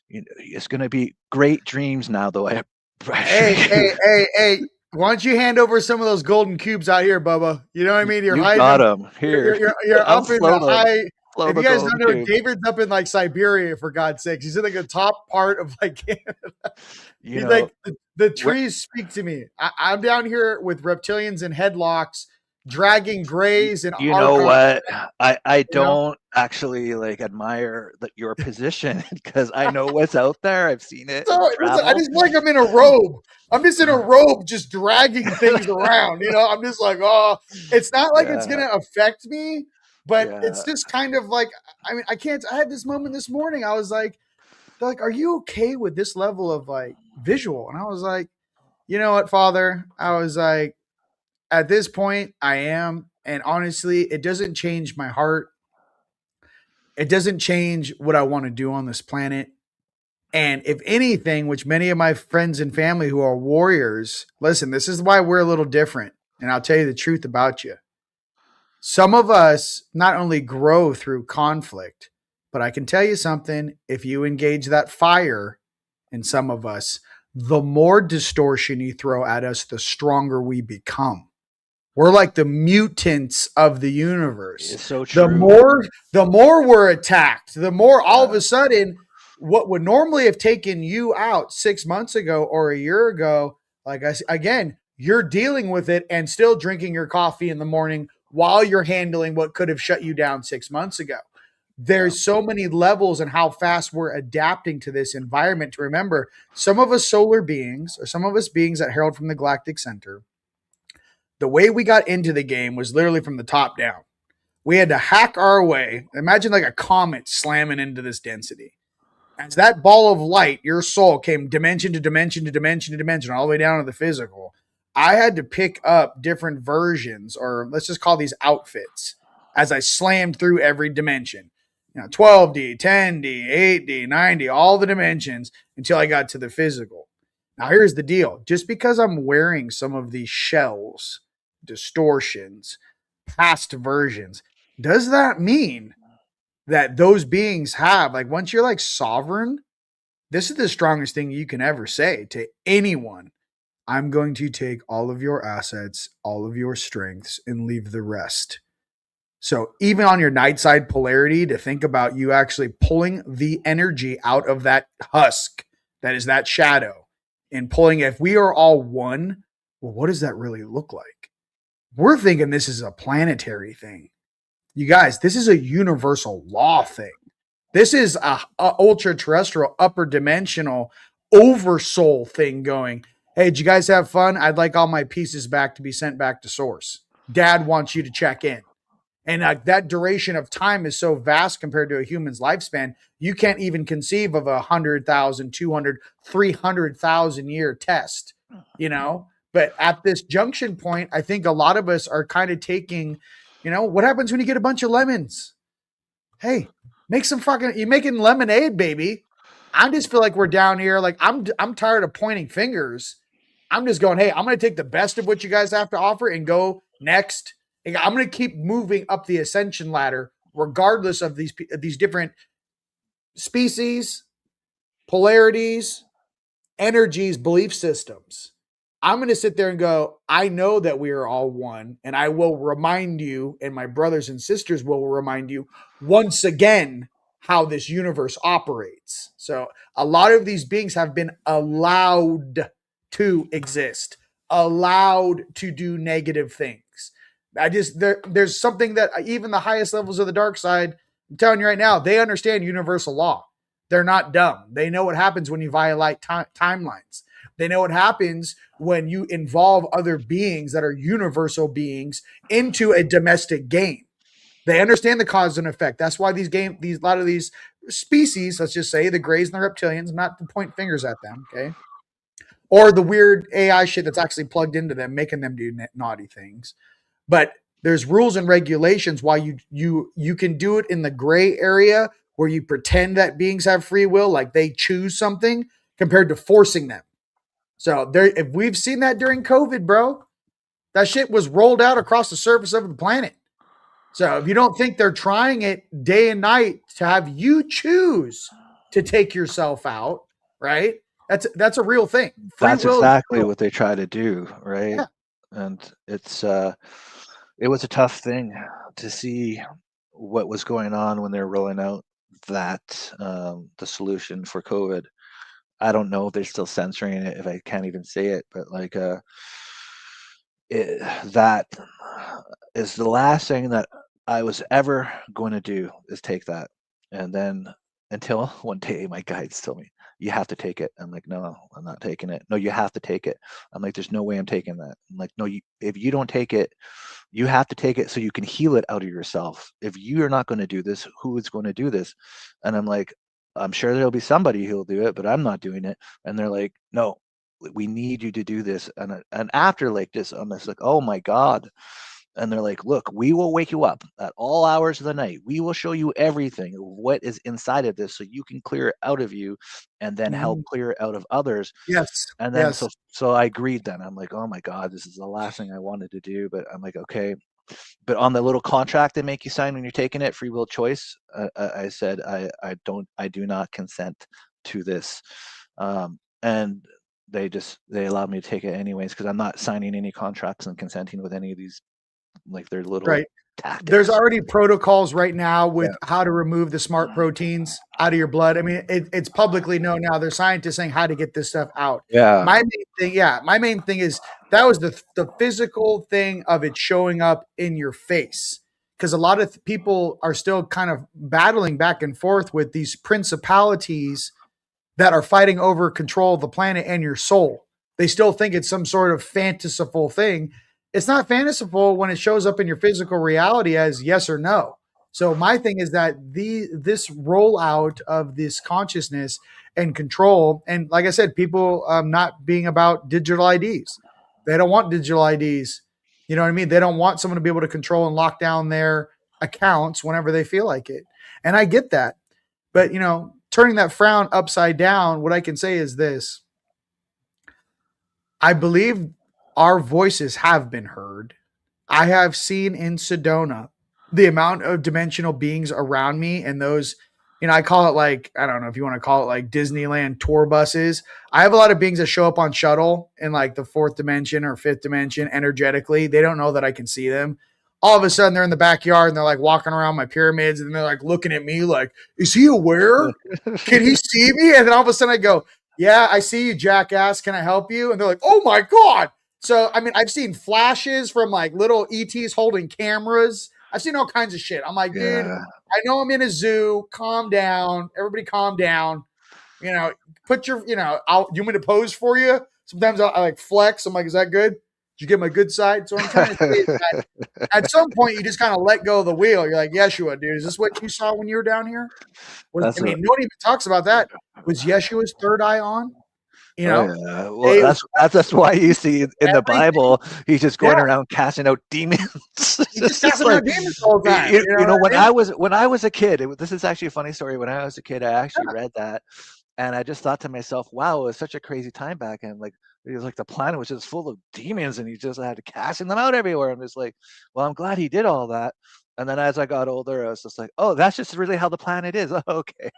it's going to be great dreams now, though. Hey! Why don't you hand over some of those golden cubes out here, Bubba? You know what I mean? You're hiding got them here. You're up in the high. If you guys don't know, cube. David's up in like Siberia, for God's sakes. He's in like the top part of like Canada. Like the trees speak to me. I'm down here with reptilians and headlocks, dragging grays and you know what? I don't actually like admire your position because I know what's out there. I've seen it. So, I just like I'm in a robe. I'm just in a robe, just dragging things around. I'm just like, oh, it's not like it's gonna affect me, but it's just kind of like, I mean, I had this moment this morning. I was like, they're like, are you okay with this level of like visual? And I was like, you know what, Father? I was like, at this point, I am. And honestly, it doesn't change my heart. It doesn't change what I want to do on this planet. And if anything, which many of my friends and family who are warriors, listen, this is why we're a little different. And I'll tell you the truth about you. Some of us not only grow through conflict, but I can tell you something. If you engage that fire in some of us, the more distortion you throw at us, the stronger we become. We're like the mutants of the universe. It's so true. The more we're attacked, the more all of a sudden, what would normally have taken you out 6 months ago or a year ago, again, you're dealing with it and still drinking your coffee in the morning while you're handling what could have shut you down 6 months ago. There's so many levels and how fast we're adapting to this environment. To remember, some of us solar beings, or some of us beings that herald from the galactic center, the way we got into the game was literally from the top down. We had to hack our way. Imagine like a comet slamming into this density. As that ball of light, your soul came dimension to dimension to dimension to dimension, all the way down to the physical. I had to pick up different versions, or let's just call these outfits, as I slammed through every dimension. 12D, 10D, 8D, 9D, all the dimensions until I got to the physical. Now, here's the deal. Just because I'm wearing some of these shells, distortions, past versions, does that mean that those beings have, like, once you're like sovereign, this is the strongest thing you can ever say to anyone. I'm going to take all of your assets, all of your strengths, and leave the rest. So even on your night side polarity, to think about you actually pulling the energy out of that husk, that is that shadow, and pulling, if we are all one, well, what does that really look like? We're thinking this is a planetary thing. You guys, this is a universal law thing. This is a ultra terrestrial, upper dimensional, oversoul thing going, hey, did you guys have fun? I'd like all my pieces back to be sent back to source. Dad wants you to check in. And that duration of time is so vast compared to a human's lifespan, you can't even conceive of 100,000, 200, 300,000 year test, But at this junction point, I think a lot of us are kind of taking, what happens when you get a bunch of lemons? Hey, you're making lemonade, baby. I just feel like we're down here. Like I'm tired of pointing fingers. I'm just going, hey, I'm going to take the best of what you guys have to offer and go next. I'm going to keep moving up the ascension ladder, regardless of these different species, polarities, energies, belief systems. I'm going to sit there and go, I know that we are all one, and I will remind you, and my brothers and sisters will remind you once again how this universe operates. So a lot of these beings have been allowed to exist, allowed to do negative things. There's something that even the highest levels of the dark side, I'm telling you right now, they understand universal law. They're not dumb. They know what happens when you violate timelines. They know what happens when you involve other beings that are universal beings into a domestic game. They understand the cause and effect. That's why a lot of these species, let's just say the Greys and the Reptilians, not to point fingers at them, okay? or the weird AI shit that's actually plugged into them, making them do naughty things. But there's rules and regulations why you can do it in the gray area where you pretend that beings have free will, like they choose something, compared to forcing them. So there, if we've seen that during COVID, bro, that shit was rolled out across the surface of the planet. So if you don't think they're trying it day and night to have you choose to take yourself out, right? That's a real thing. Free That's will is exactly real. what they try to do, right? Yeah. And it was a tough thing to see what was going on when they're rolling out that the solution for COVID. I don't know if they're still censoring it, if I can't even say it, but like that is the last thing that I was ever going to do is take that. And then until one day my guides told me, you have to take it. I'm like, no, I'm not taking it. No, you have to take it. I'm like, there's no way I'm taking that. I'm like, no, if you don't take it, you have to take it so you can heal it out of yourself. If you're not going to do this, who is going to do this? And I'm like, I'm sure there'll be somebody who'll do it, but I'm not doing it. And they're like, no, we need you to do this. And after like this, I'm just like, oh my God. And they're like, look, we will wake you up at all hours of the night. We will show you everything, what is inside of this, so you can clear it out of you and then help Mhm. clear it out of others. Yes. And then Yes. so I agreed then. I'm like, oh my God, this is the last thing I wanted to do. But I'm like, okay. But on the little contract they make you sign when you're taking it, free will choice, I said, I do not consent to this. And they allowed me to take it anyways because I'm not signing any contracts and consenting with any of these, like their little Right. There's tactics. already protocols right now Yeah. with how to remove the smart proteins out of your blood. I mean, it's publicly known now. There's scientists saying how to get this stuff out. Yeah. My main thing is that was the physical thing of it showing up in your face. Because a lot of people are still kind of battling back and forth with these principalities that are fighting over control of the planet and your soul. They still think it's some sort of fanciful thing. It's not fanciful when it shows up in your physical reality as yes or no. So my thing is that this rollout of this consciousness and control, and like I said, people not being about digital IDs. They don't want digital IDs. You know what I mean? They don't want someone to be able to control and lock down their accounts whenever they feel like it. And I get that. But, turning that frown upside down, what I can say is this: I believe our voices have been heard. I have seen in Sedona the amount of dimensional beings around me, and those, I call it like, I don't know if you want to call it like Disneyland tour buses. I have a lot of beings that show up on shuttle in like the fourth dimension or fifth dimension energetically. They don't know that I can see them. All of a sudden, they're in the backyard and they're like walking around my pyramids and they're like looking at me like, is he aware? Can he see me? And then all of a sudden I go, yeah, I see you, jackass. Can I help you? And they're like, oh my God. So, I mean, I've seen flashes from like little ETs holding cameras. I've seen all kinds of shit. I'm like, dude, Yeah. I know I'm in a zoo. Calm down. Everybody calm down. You know, put your, you want me to pose for you? Sometimes I like flex. I'm like, is that good? Did you get my good side? So what I'm trying to say is that at some point you just kind of let go of the wheel. You're like, Yeshua, dude, is this what you saw when you were down here? That's I a mean, nobody even talks about that. Was Yeshua's third eye on? You Oh know, yeah. Well, they that's why you see in the everything. Bible he's just Yeah, going around casting out demons. he just It's cast just them like out demons the whole time. You know when what I mean? I was a kid. This is actually a funny story. When I was a kid, I actually read that, and I just thought to myself, "Wow, it was such a crazy time back then. Like it was like the planet was just full of demons, and he just had to casting them out everywhere." I'm just like, "Well, I'm glad he did all that." And then as I got older, I was just like, "Oh, that's just really how the planet is." Okay.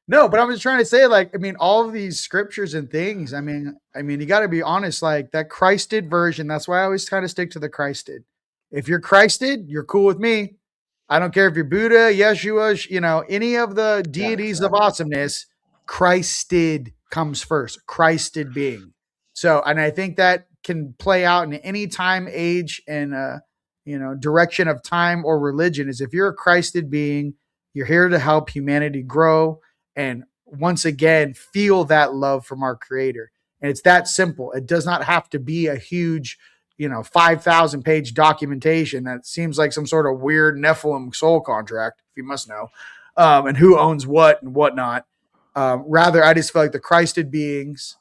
No, but I'm just trying to say, like, I mean, all of these scriptures and things. You got to be honest. Like that Christed version. That's why I always kind of stick to the Christed. If you're Christed, you're cool with me. I don't care if you're Buddha, Yeshua, any of the Yeah. deities of awesomeness. Christed comes first. Christed being. So, and I think that can play out in any time, age, and direction of time or religion. Is if you're a Christed being, you're here to help humanity grow and once again feel that love from our creator. And it's that simple. It does not have to be a huge 5,000 page documentation that seems like some sort of weird Nephilim soul contract, if you must know, and who owns what and whatnot. Rather, I just feel like the Christed beings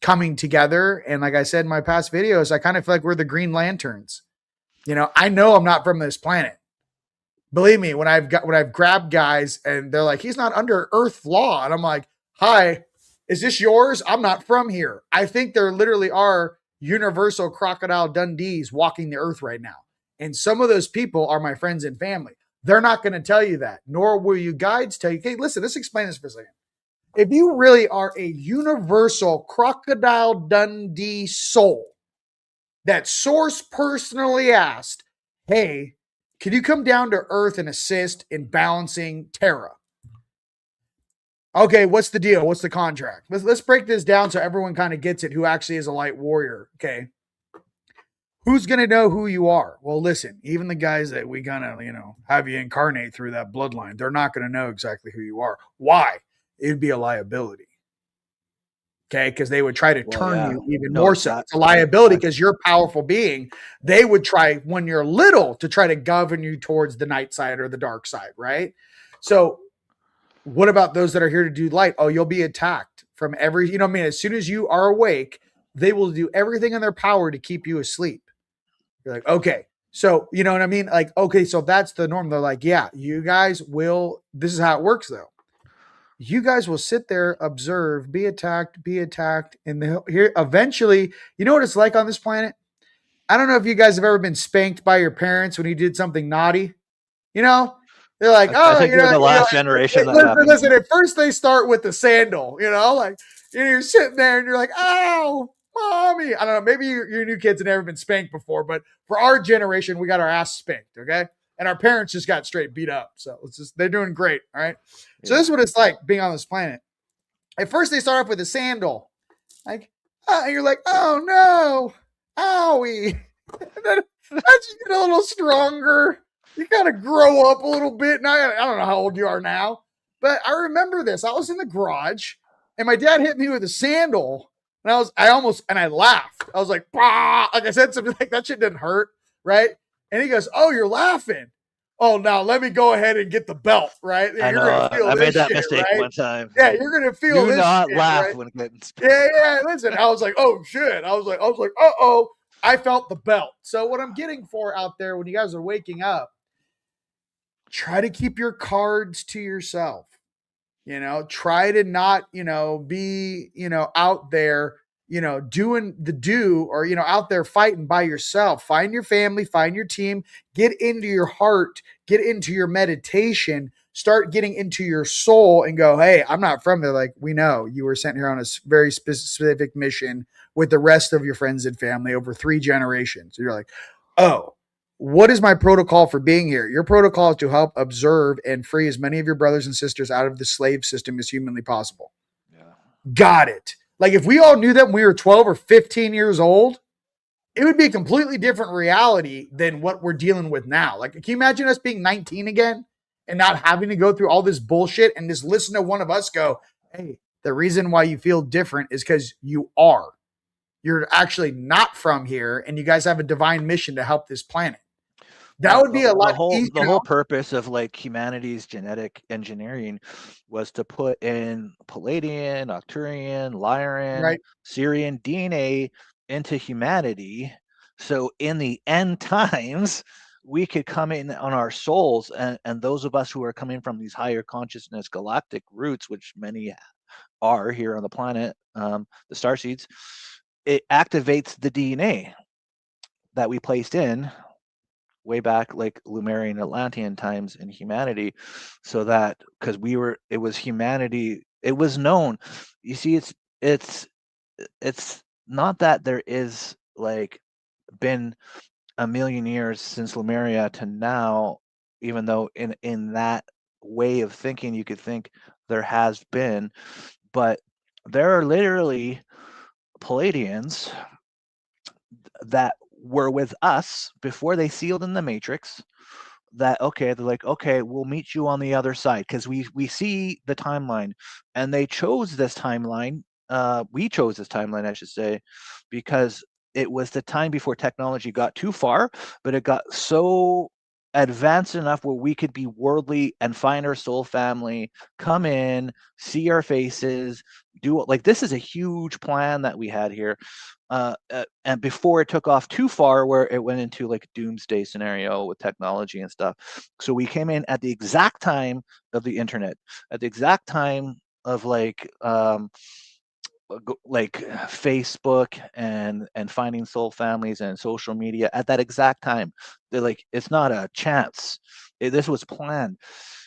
coming together. And like I said in my past videos, I kind of feel like we're the Green Lanterns. I know I'm not from this planet. Believe me, when I've grabbed guys and they're like, he's not under Earth law, and I'm like, hi, is this yours? I'm not from here. I think there literally are universal crocodile Dundees walking the earth right now, and some of those people are my friends and family. They're not going to tell you that, nor will you guides tell you. Okay, listen, let's explain this for a second. If you really are a universal crocodile Dundee soul, that source personally asked, hey, can you come down to Earth and assist in balancing Terra? Okay, what's the deal? What's the contract? Let's break this down so everyone kind of gets it who actually is a light warrior. Okay. Who's going to know who you are? Well, listen, even the guys that we kind of, have you incarnate through that bloodline, they're not going to know exactly who you are. Why? It'd be a liability. Okay, because they would try to turn you even more so. It's a liability because you're a powerful being. They would try, when you're little, to try to govern you towards the night side or the dark side, right? So what about those that are here to do light? Oh, you'll be attacked from every, as soon as you are awake, they will do everything in their power to keep you asleep. You're like, okay. So, you know what I mean? Like, okay, so that's the norm. They're like, yeah, you guys will, this is how it works though. You guys will sit there, observe, be attacked, and here eventually, you know what it's like on this planet? I don't know if you guys have ever been spanked by your parents when you did something naughty. They're like, I think you're the last generation that happened. Listen, at first they start with the sandal, like you're sitting there and you're like, ow, mommy. I don't know, maybe your new kids have never been spanked before, but for our generation, we got our ass spanked, okay? And our parents just got straight beat up. So they're doing great. All right. Yeah. So this is what it's like being on this planet. At first they start off with a sandal. Like, and you're like, oh no, owie. And then as you get a little stronger, you kind of grow up a little bit. Now, I don't know how old you are now, but I remember this. I was in the garage and my dad hit me with a sandal and I laughed. I was like, bah! Like I said something like that shit didn't hurt. Right. And he goes, oh, you're laughing. Oh, now let me go ahead and get the belt, right? I know. I made that mistake one time. Yeah, you're gonna feel this. Do not laugh when getting spanked. Yeah. Listen, I was like, oh shit. I was like, uh-oh. I felt the belt. So what I'm getting for out there when you guys are waking up, try to keep your cards to yourself. Try to not, be, out there, doing the or, out there fighting by yourself. Find your family, find your team, get into your heart, get into your meditation, start getting into your soul and go, hey, I'm not from there. Like, we know you were sent here on a very specific mission with the rest of your friends and family over 3 generations. So you're like, oh, what is my protocol for being here? Your protocol is to help observe and free as many of your brothers and sisters out of the slave system as humanly possible. Yeah. Got it. Like if we all knew that when we were 12 or 15 years old, it would be a completely different reality than what we're dealing with now. Like, can you imagine us being 19 again and not having to go through all this bullshit and just listen to one of us go, hey, the reason why you feel different is because you're actually not from here and you guys have a divine mission to help this planet. That would be a lot easier. The whole purpose of like humanity's genetic engineering was to put in Palladian, Arcturian, Lyran, Syrian DNA into humanity. So in the end times, we could come in on our souls and those of us who are coming from these higher consciousness galactic roots, which many are here on the planet, the starseeds, it activates the DNA that we placed in way back like Lemurian Atlantean times in humanity, so that because it was humanity, it was known. You see, it's not that there is like been a million years since Lemuria to now, even though in that way of thinking you could think there has been, but there are literally Palladians that were with us before they sealed in the matrix, that they're like, okay, we'll meet you on the other side, because we see the timeline, and they chose this timeline, we chose this timeline, I should say, because it was the time before technology got too far, but it got so advanced enough where we could be worldly and find our soul family, come in, see our faces, do like this is a huge plan that we had here. And before it took off too far, where it went into like a doomsday scenario with technology and stuff. So we came in at the exact time of the internet, at the exact time of like Facebook and finding soul families and social media at that exact time. They're like, it's not a chance. This was planned,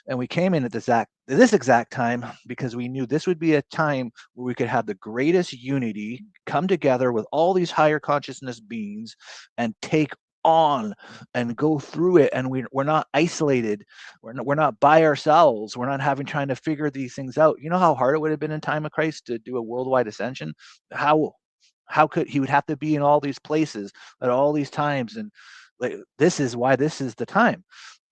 and we came in at this exact time because we knew this would be a time where we could have the greatest unity, come together with all these higher consciousness beings, and take on and go through it. And we're not isolated, we're not by ourselves, we're not having trying to figure these things out. You know how hard it would have been in time of Christ to do a worldwide ascension? How could he would have to be in all these places at all these times? And like, this is why this is the time.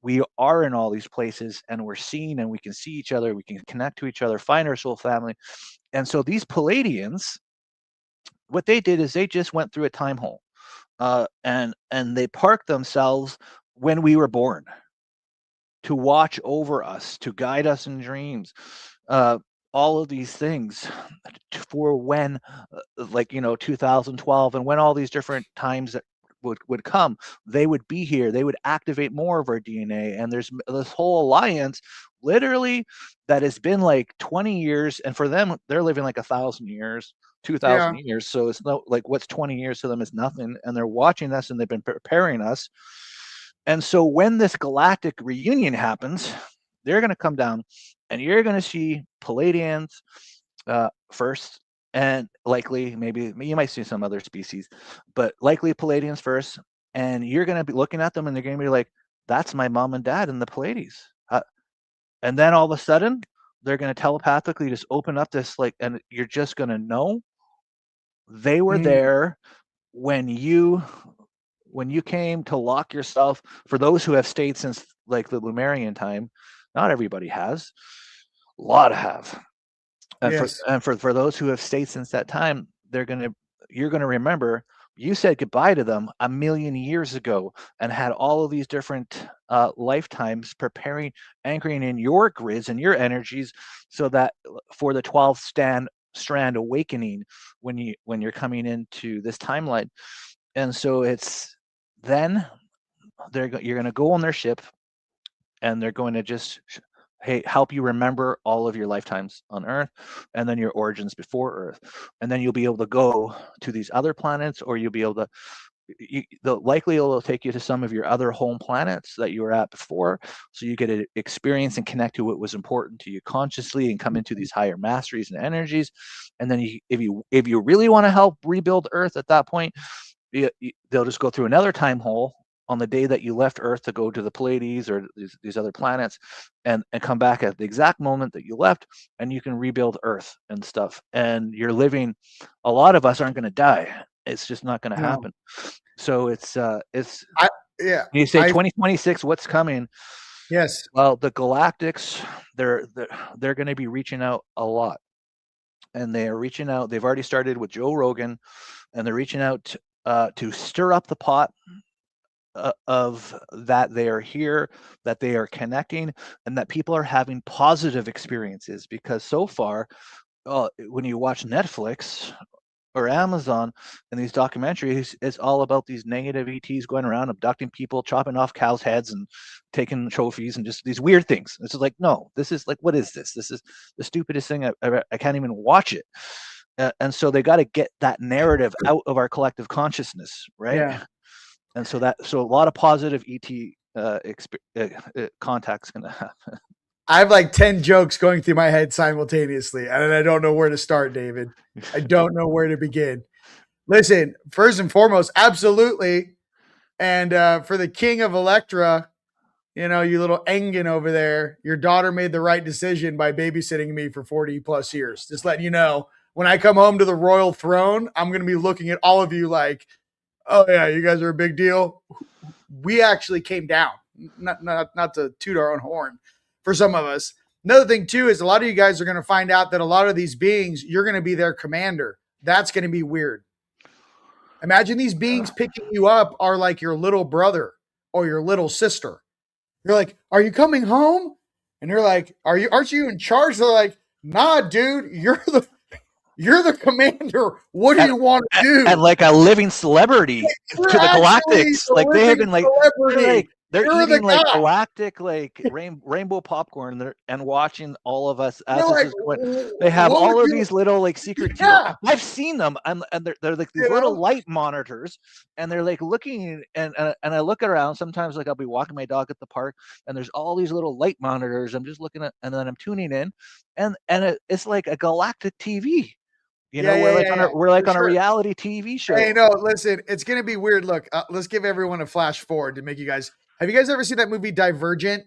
We are in all these places and we're seen and we can see each other, we can connect to each other, find our soul family. And so these Palladians, what they did is they just went through a time hole, and they parked themselves when we were born to watch over us, to guide us in dreams, uh, all of these things for when, like 2012, and when all these different times that would come, they would be here. They would activate more of our DNA, and there's this whole alliance, literally, that has been like 20 years, and for them, they're living like 1,000 years. 2,000 Yeah. years, so it's not like what's 20 years to them is nothing, and they're watching us and they've been preparing us. And so when this galactic reunion happens, they're going to come down and you're going to see Palladians first, and likely, maybe you might see some other species, but likely Palladians first. And you're going to be looking at them and they're going to be like, that's my mom and dad in the Pallades. And then all of a sudden, they're going to telepathically just open up this, like, and you're just going to know they were Mm, there when you came to lock yourself. For those who have stayed since like the Lemurian time, not everybody has. A lot have. And for yes. and for those who have stayed since that time, you're gonna remember you said goodbye to them a million years ago and had all of these different lifetimes preparing, anchoring in your grids and your energies, so that for the 12th strand awakening, when you're coming into this timeline. And so it's then you're going to go on their ship, and they're going to just help you remember all of your lifetimes on Earth and then your origins before Earth. And then you'll be able to go to these other planets, or you'll be able to likely it'll take you to some of your other home planets that you were at before, so you get to experience and connect to what was important to you consciously and come into these higher masteries and energies. And then if you really want to help rebuild Earth at that point, they'll just go through another time hole on the day that you left Earth to go to the Pleiades or these other planets, and come back at the exact moment that you left, and you can rebuild Earth and stuff. And you're living. A lot of us aren't going to die. It's just not going to No. happen. So it's I yeah. you say I 2026. What's coming? yes. Well, the Galactics, they're going to be reaching out a lot, and they are reaching out. They've already started with Joe Rogan, and they're reaching out to stir up the pot of that they are here, that they are connecting, and that people are having positive experiences. Because so far, when you watch Netflix or Amazon and these documentaries, it's all about these negative ETs going around abducting people, chopping off cows' heads, and taking trophies, and just these weird things. It's like, no, this is like, what is this? This is the stupidest thing. I can't even watch it. And so they got to get that narrative out of our collective consciousness, right? Yeah. And so a lot of positive ET contact's gonna happen. I have like 10 jokes going through my head simultaneously, and I don't know where to start, David. I don't know where to begin. Listen, first and foremost, absolutely. And for the king of Electra, you little Engen over there, your daughter made the right decision by babysitting me for 40 plus years. Just letting you know, when I come home to the royal throne, I'm going to be looking at all of you like, oh, yeah, you guys are a big deal. We actually came down, not to toot our own horn for some of us. Another thing, too, is a lot of you guys are going to find out that a lot of these beings, you're going to be their commander. That's going to be weird. Imagine these beings picking you up are like your little brother or your little sister. You're like, are you coming home? And you're like, aren't you in charge? They're like, nah, dude, you're the commander. What do and, you want to and do? like a living celebrity You're to the actually galactics. the Like they have living been like celebrity. they're You're the eating like guy. galactic like rainbow popcorn and watching all of us as You're this like, is going. They have what would all of you? these little like secret TV. Yeah, I've seen them, and they're like these you little know. light monitors, and they're like looking, and I look around. Sometimes like I'll be walking my dog at the park, and there's all these little light monitors. I'm just looking at, and then I'm tuning in, and it's like a galactic TV. Yeah, We're yeah, like yeah, on yeah, a for sure. reality TV Hey, show. no, listen, it's gonna be weird. Look, let's give everyone a flash forward to make you guys. Have you guys ever seen that movie Divergent?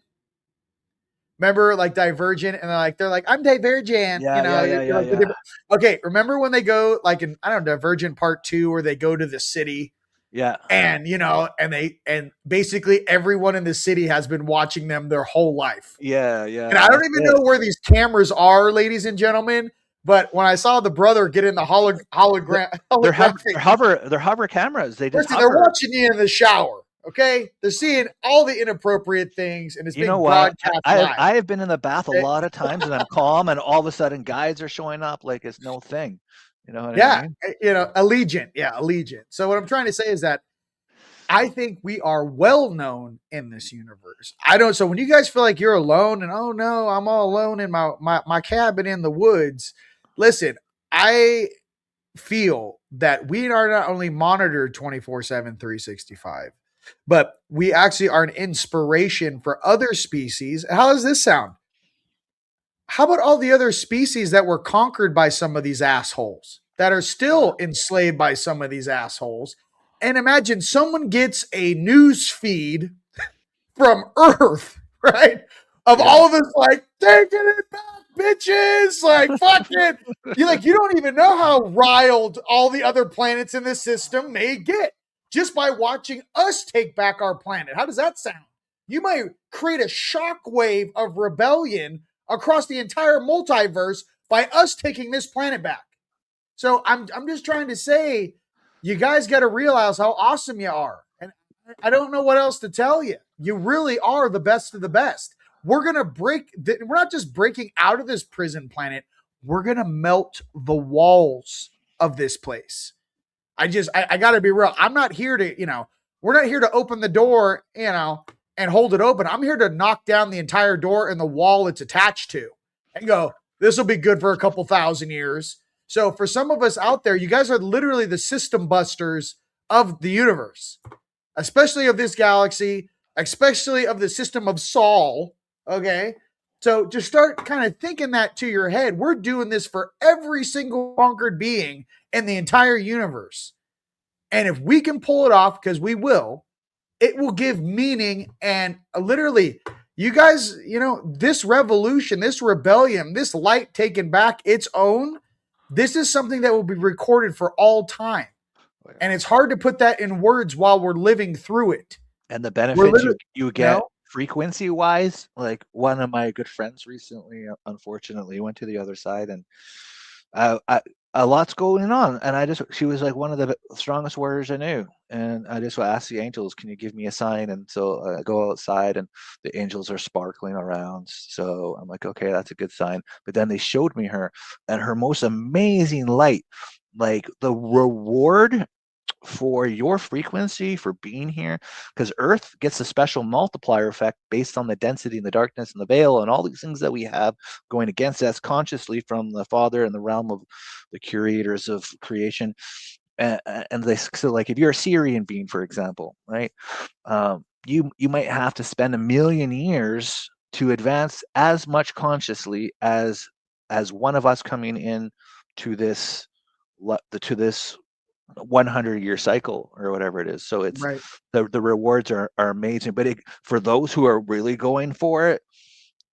Remember, like Divergent, and they're like, I'm Divergent. Yeah, yeah, yeah, You're yeah, like yeah, okay. Remember when they go like in I don't know Divergent Part Two, where they go to the city yeah, and and basically everyone in the city has been watching them their whole life. yeah, And yeah. I don't That's even it. know where these cameras are, ladies and gentlemen. But when I saw the brother get in the holographic, They're hover cameras. They just listen, they're hover. watching you in the shower. Okay, they're seeing all the inappropriate things, and it's You know being what? broadcast live. I have been in the bath a Okay? lot of times, and I'm calm, and all of a sudden, guides are showing up like it's no thing. You know what I Yeah, mean? Allegiant. Yeah, Allegiant. So what I'm trying to say is that I think we are well known in this universe. I don't. So when you guys feel like you're alone and oh no, I'm all alone in my cabin in the woods. Listen, I feel that we are not only monitored 24/7, 365, but we actually are an inspiration for other species. How does this sound? How about all the other species that were conquered by some of these assholes that are still enslaved by some of these assholes? And imagine someone gets a news feed from Earth, right? Of Yeah. all of us like taking it back, bitches, like fucking. You don't even know how riled all the other planets in the system may get just by watching us take back our planet. How does that sound? You might create a shockwave of rebellion across the entire multiverse by us taking this planet back. So I'm just trying to say, you guys got to realize how awesome you are, and I don't know what else to tell you. You really are the best of the best. We're gonna break. We're not just breaking out of this prison planet. We're gonna melt the walls of this place. I got to be real. I'm not here to we're not here to open the door and hold it open. I'm here to knock down the entire door and the wall it's attached to, and go. This will be good for a couple thousand years. So for some of us out there, you guys are literally the system busters of the universe, especially of this galaxy, especially of the system of Sol. Okay. So just start kind of thinking that to your head. We're doing this for every single conquered being in the entire universe. And if we can pull it off, because we will, it will give meaning and literally, you guys, this revolution, this rebellion, this light taken back its own, this is something that will be recorded for all time. Oh, yeah. And it's hard to put that in words while we're living through it. And the We're benefits literally, you you get know, frequency wise, like one of my good friends recently, unfortunately, went to the other side, and a lot's going on. And she was like one of the strongest warriors I knew. And I just asked the angels, can you give me a sign? And so I go outside, and the angels are sparkling around. So I'm like, okay, that's a good sign. But then they showed me her, and her most amazing light, like the reward for your frequency for being here, because Earth gets a special multiplier effect based on the density and the darkness and the veil and all these things that we have going against us consciously from the Father and the realm of the curators of creation. And they, so like if you're a Syrian being, for example, right, you might have to spend 1,000,000 years to advance as much consciously as one of us coming in to this 100-year cycle or whatever it is. So it's right. the rewards are amazing, but for those who are really going for it,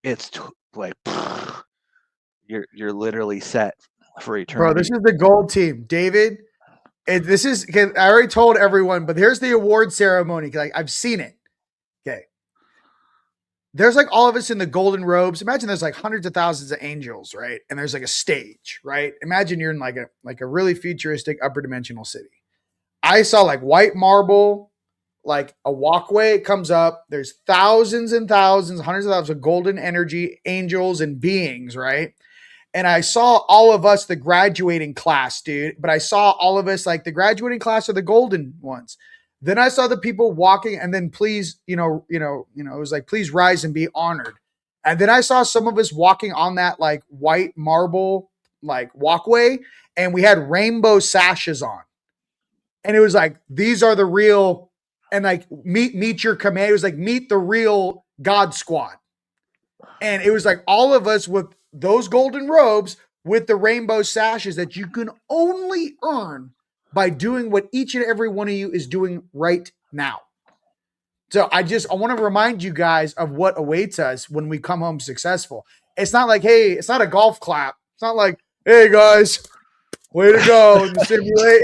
it's like you're literally set for Bro, this eternity. is the gold team. David, this is, I already told everyone, but here's the award ceremony. Like, I've seen it. Okay. There's like all of us in the golden robes. Imagine there's like hundreds of thousands of angels, right? And there's like a stage, right? Imagine you're in like a really futuristic upper dimensional city. I saw like white marble, like a walkway comes up. There's thousands and thousands, hundreds of thousands of golden energy angels and beings, right? And I saw all of us, the graduating class, dude. But I saw all of us, like the graduating class are the golden ones. Then I saw the people walking, and then please, it was like, please rise and be honored. And then I saw some of us walking on that like white marble like walkway, and we had rainbow sashes on. And it was like, these are the real, and like meet your command. It was like meet the real God squad. And it was like all of us with those golden robes with the rainbow sashes that you can only earn by doing what each and every one of you is doing right now. So I want to remind you guys of what awaits us when we come home successful. It's not like, hey, it's not a golf clap. It's not like, hey guys, way to go and simulate.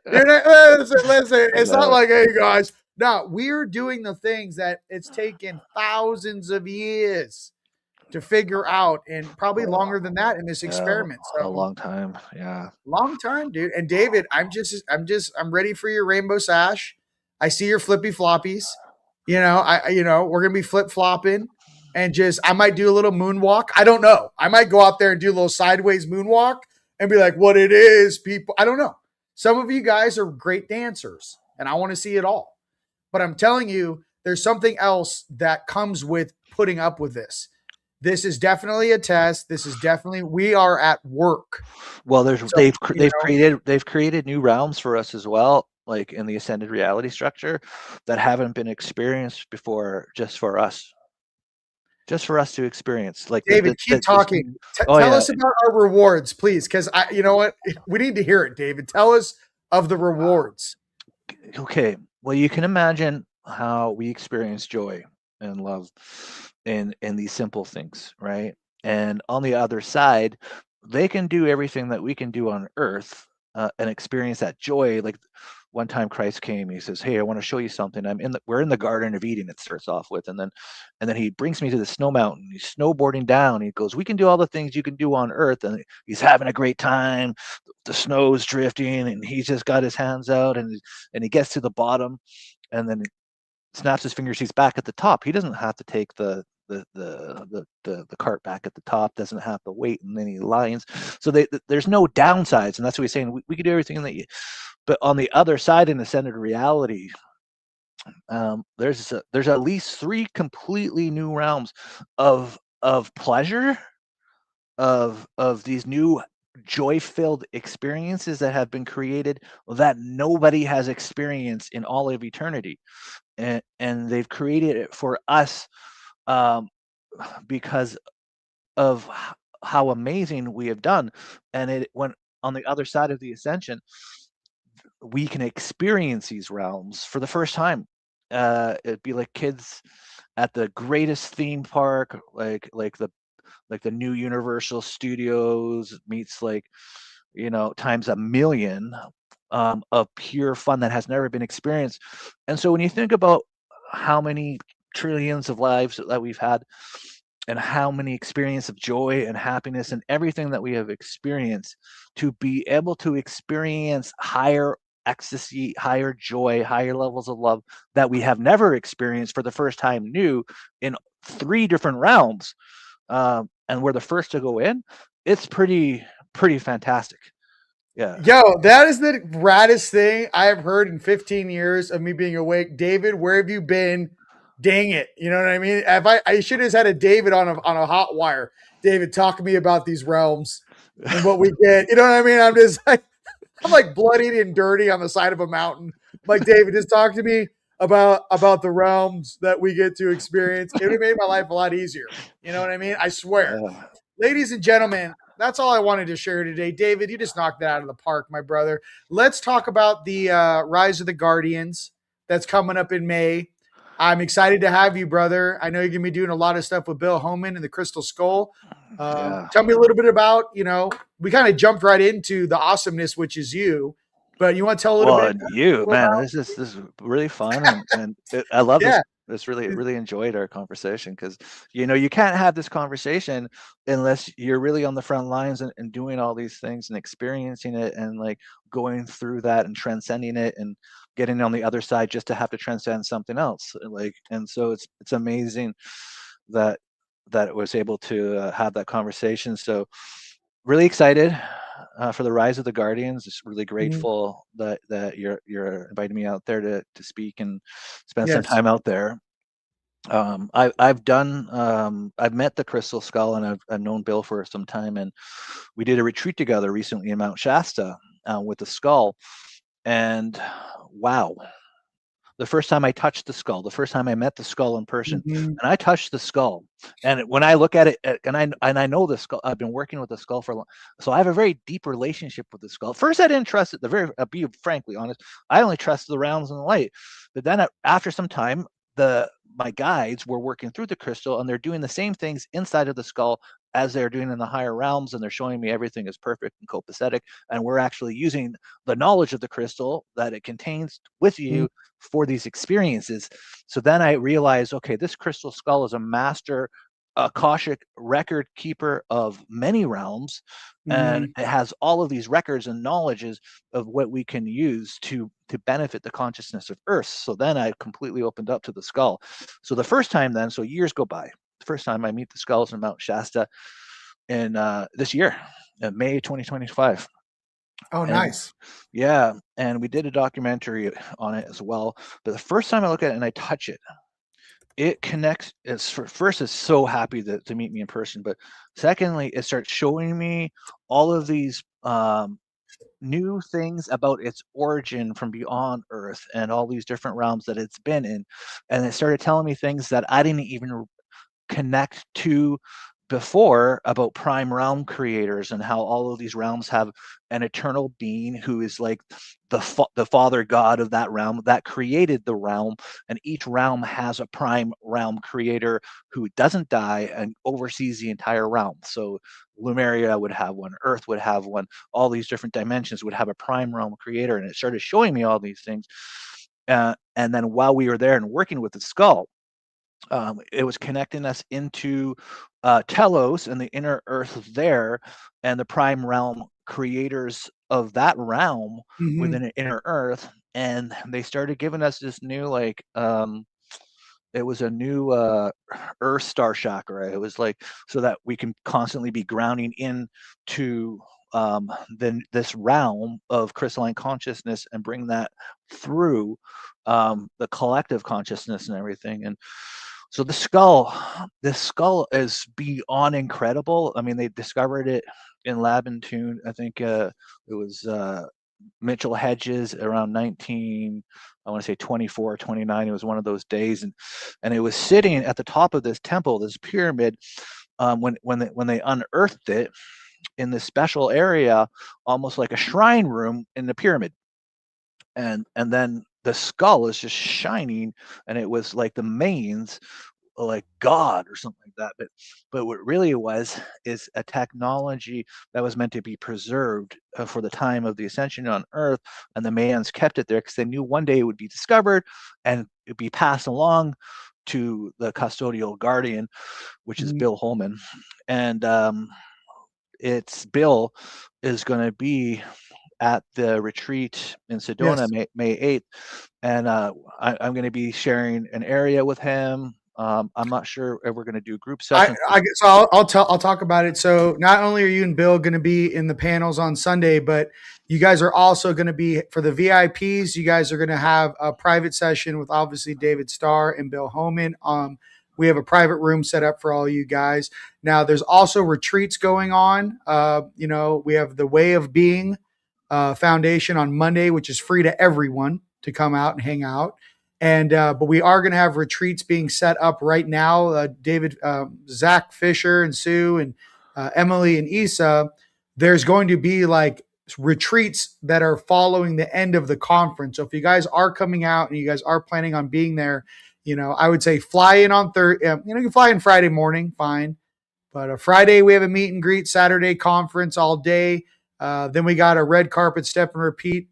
Listen. It's not like, hey guys. No, we're doing the things that it's taken thousands of years to figure out, and probably longer than that in this experiment. So a long time. Yeah. Long time, dude. And David, I'm ready for your rainbow sash. I see your flippy floppies. We're going to be flip flopping, and I might do a little moonwalk. I don't know. I might go out there and do a little sideways moonwalk and be like, what it is, people. I don't know. Some of you guys are great dancers, and I want to see it all. But I'm telling you, there's something else that comes with putting up with this. This is definitely a test. We are at work. Well, they've created new realms for us as well, like in the ascended reality structure, that haven't been experienced before, just for us to experience. Like David, keep talking. Tell us about our rewards, please, because you know what, we need to hear it. David, tell us of the rewards. Okay, well, you can imagine how we experience joy and love in these simple things, right? And on the other side, they can do everything that we can do on earth and experience that joy. Like one time Christ came, he says, hey, I want to show you something. We're in the Garden of Eden, it starts off with, and then he brings me to the snow mountain. He's snowboarding down. He goes, we can do all the things you can do on earth. And he's having a great time. The snow's drifting, and he's just got his hands out, and he gets to the bottom, and then snaps his fingers. He's back at the top. He doesn't have to take the cart back at the top, doesn't have to wait in any lines. So there's no downsides, and that's what he's saying. We can do everything but on the other side, in ascended reality, there's at least 3 completely new realms of pleasure, of these new joy-filled experiences that have been created that nobody has experienced in all of eternity, and they've created it for us because of how amazing we have done. And when on the other side of the ascension, we can experience these realms for the first time. It'd be like kids at the greatest theme park, like the new Universal Studios meets times a million of pure fun that has never been experienced. And so when you think about how many trillions of lives that we've had, and how many experiences of joy and happiness and everything that we have experienced, to be able to experience higher ecstasy, higher joy, higher levels of love that we have never experienced for the first time new in 3 different realms, and we're the first to go in, it's pretty fantastic. Yeah. Yo, that is the raddest thing I have heard in 15 years of me being awake. David, where have you been? Dang it. You know what I mean? I should have had a David on a hot wire. David, talk to me about these realms and what we get. You know what I mean? I'm like bloodied and dirty on the side of a mountain. Like, David, just talk to me about the realms that we get to experience. It would have made my life a lot easier. You know what I mean? I swear. Ladies and gentlemen, that's all I wanted to share today. David, you just knocked that out of the park, my brother. Let's talk about the Rise of the Guardians that's coming up in May. I'm excited to have you, brother. I know you're going to be doing a lot of stuff with Bill Homan and the Crystal Skull. Tell me a little bit about, we kind of jumped right into the awesomeness, which is you. But you want to tell a little bit? Man, this is really fun, and I love this. Just really enjoyed our conversation because, you can't have this conversation unless you're really on the front lines and doing all these things and experiencing it and like going through that and transcending it and getting on the other side just to have to transcend something else. And so it's amazing that it was able to have that conversation. So really excited for the Rise of the Guardians. Just really Mhm. grateful that you're inviting me out there to speak and spend some Yes. time out there. I've met the Crystal Skull, and I've known Bill for some time, and we did a retreat together recently in Mount Shasta with the skull. And wow, the first time I touched the skull, the first time I met the skull in person, Mhm. and I touched the skull. And when I look at it, and I know the skull, I've been working with the skull for a long, so I have a very deep relationship with the skull. First, I didn't trust it. Be frankly honest, I only trusted the rounds and the light. But then after some time, my guides were working through the crystal, and they're doing the same things inside of the skull as they're doing in the higher realms, and they're showing me everything is perfect and copacetic, and we're actually using the knowledge of the crystal that it contains with Mhm. you for these experiences. So then I realized, okay, this crystal skull is a master Akashic record keeper of many realms, and Mhm. it has all of these records and knowledges of what we can use to benefit the consciousness of Earth. So then I completely opened up to the skull. So the first time then, so years go by. The first time I meet the skulls in Mount Shasta in this year, May 2025. Oh, And nice. yeah, and we did a documentary on it as well. But the first time I look at it and I touch it, it connects. First, it's so happy to meet me in person. But secondly, it starts showing me all of these new things about its origin from beyond Earth and all these different realms that it's been in. And it started telling me things that I didn't even connect to before about prime realm creators and how all of these realms have an eternal being who is like the father god of that realm that created the realm, and each realm has a prime realm creator who doesn't die and oversees the entire realm. So Lemuria would have one, Earth would have one, all these different dimensions would have a prime realm creator, and it started showing me all these things. And then while we were there and working with the skull, it was connecting us into Telos and the inner earth there, and the prime realm creators of that realm Mhm. within the inner earth. And they started giving us this new, like, it was a new earth star chakra. It was like so that we can constantly be grounding in to then this realm of crystalline consciousness and bring that through the collective consciousness and everything. And so this skull is beyond incredible. I mean, they discovered it in Lab and Tune. I think it was Mitchell Hedges around 19, I want to say 24, 29. It was one of those days, and it was sitting at the top of this temple, this pyramid, when they unearthed it in this special area, almost like a shrine room in the pyramid. And then the skull is just shining, and it was like the mains, like God or something like that. But what really it was is a technology that was meant to be preserved for the time of the ascension on Earth, and the Mayans kept it there because they knew one day it would be discovered and it'd be passed along to the custodial guardian, which is Mhm. Bill Holman. And it's Bill is going to be at the retreat in Sedona Yes. May 8th, and I'm going to be sharing an area with him. I'm not sure if we're going to do group I, sessions. I so I'll talk about it. So not only are you and Bill going to be in the panels on Sunday, but you guys are also going to be for the VIPs. You guys are going to have a private session with obviously David Starr and Bill Homan. We have a private room set up for all you guys. Now there's also retreats going on. We have the Way of Being Foundation on Monday, which is free to everyone to come out and hang out. And but we are going to have retreats being set up right now. David, Zach Fisher, and Sue, and Emily and Isa. There's going to be like retreats that are following the end of the conference. So if you guys are coming out and you guys are planning on being there, I would say fly in on Thursday. You can fly in Friday morning, fine. But Friday we have a meet and greet. Saturday conference all day. Then we got a red carpet step and repeat.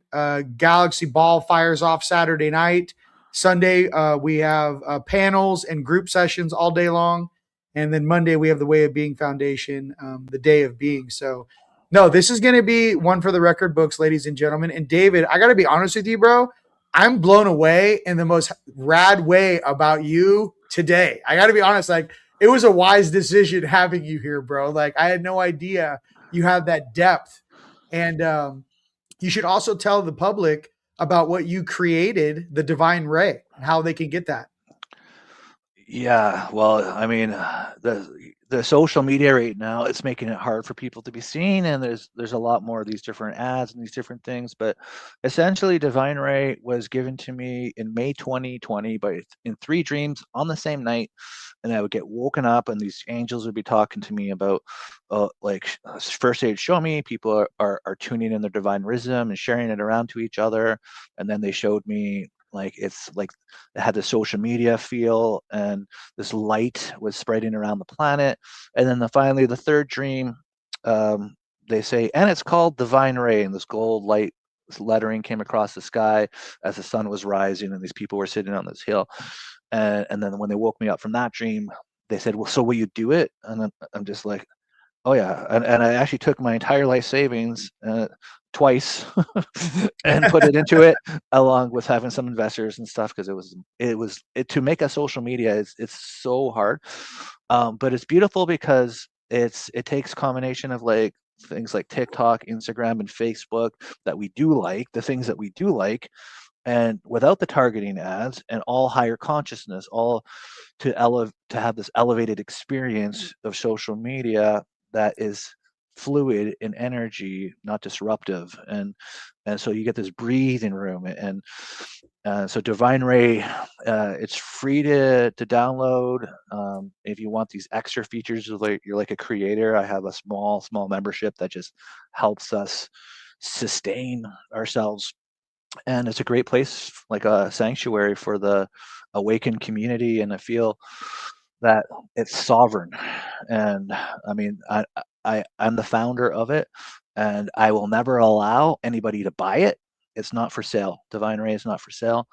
Galaxy Ball fires off Saturday night. Sunday, we have panels and group sessions all day long. And then Monday, we have the Way of Being Foundation, the Day of Being. So, no, this is going to be one for the record books, ladies and gentlemen. And David, I got to be honest with you, bro. I'm blown away in the most rad way about you today. I got to be honest. Like, it was a wise decision having you here, bro. Like, I had no idea you have that depth. And you should also tell the public about what you created, the DivineRay, and how they can get that. Yeah, well, I mean, the social media right now, it's making it hard for people to be seen, and there's a lot more of these different ads and these different things. But essentially, DivineRay was given to me in May 2020, but in 3 dreams on the same night, and I would get woken up, and these angels would be talking to me about, first they'd show me people are tuning in their divine rhythm and sharing it around to each other, and then they showed me like it's like it had the social media feel, and this light was spreading around the planet. And then finally the third dream, they say, and it's called DivineRay, and this gold light, this lettering came across the sky as the sun was rising, and these people were sitting on this hill. And then when they woke me up from that dream, they said, well, so will you do it? And I'm just like, oh yeah. And I actually took my entire life savings twice and put it into it, along with having some investors and stuff, because it to make a social media, it's so hard, but it's beautiful because it takes combination of like things like TikTok, Instagram, and Facebook that we do like, the things that we do like, and without the targeting ads, and all higher consciousness, all to have this elevated experience of social media that is fluid in energy, not disruptive. And so you get this breathing room. And so DivineRay, it's free to download. If you want these extra features, like you're like a creator, I have a small membership that just helps us sustain ourselves. And it's a great place, like a sanctuary for the awakened community. And I feel that it's sovereign. And I mean, I'm the founder of it, and I will never allow anybody to buy it. It's not for sale. DivineRay is not for sale,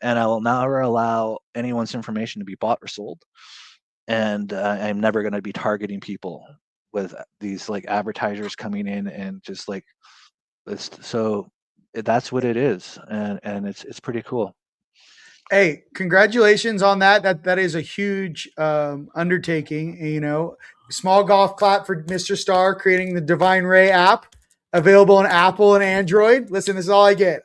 and I will never allow anyone's information to be bought or sold. And I'm never going to be targeting people with these like advertisers coming in and just like this. So that's what it is, and it's pretty cool. Hey, congratulations on that. That is a huge undertaking. You know, small golf clap for Mr. Starr creating the DivineRay app, available on Apple and Android. Listen, this is all I get.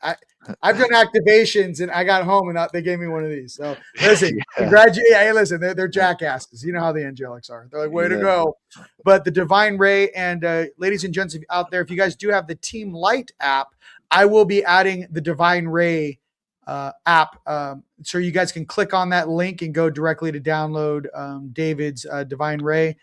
I've done activations and I got home and they gave me one of these. So listen, congratulations. Hey, listen, they're jackasses. You know how the angelics are. They're like, way to go. But the DivineRay, and ladies and gents out there, if you guys do have the TeamLight app, I will be adding the DivineRay app, so you guys can click on that link and go directly to download David's DivineRay.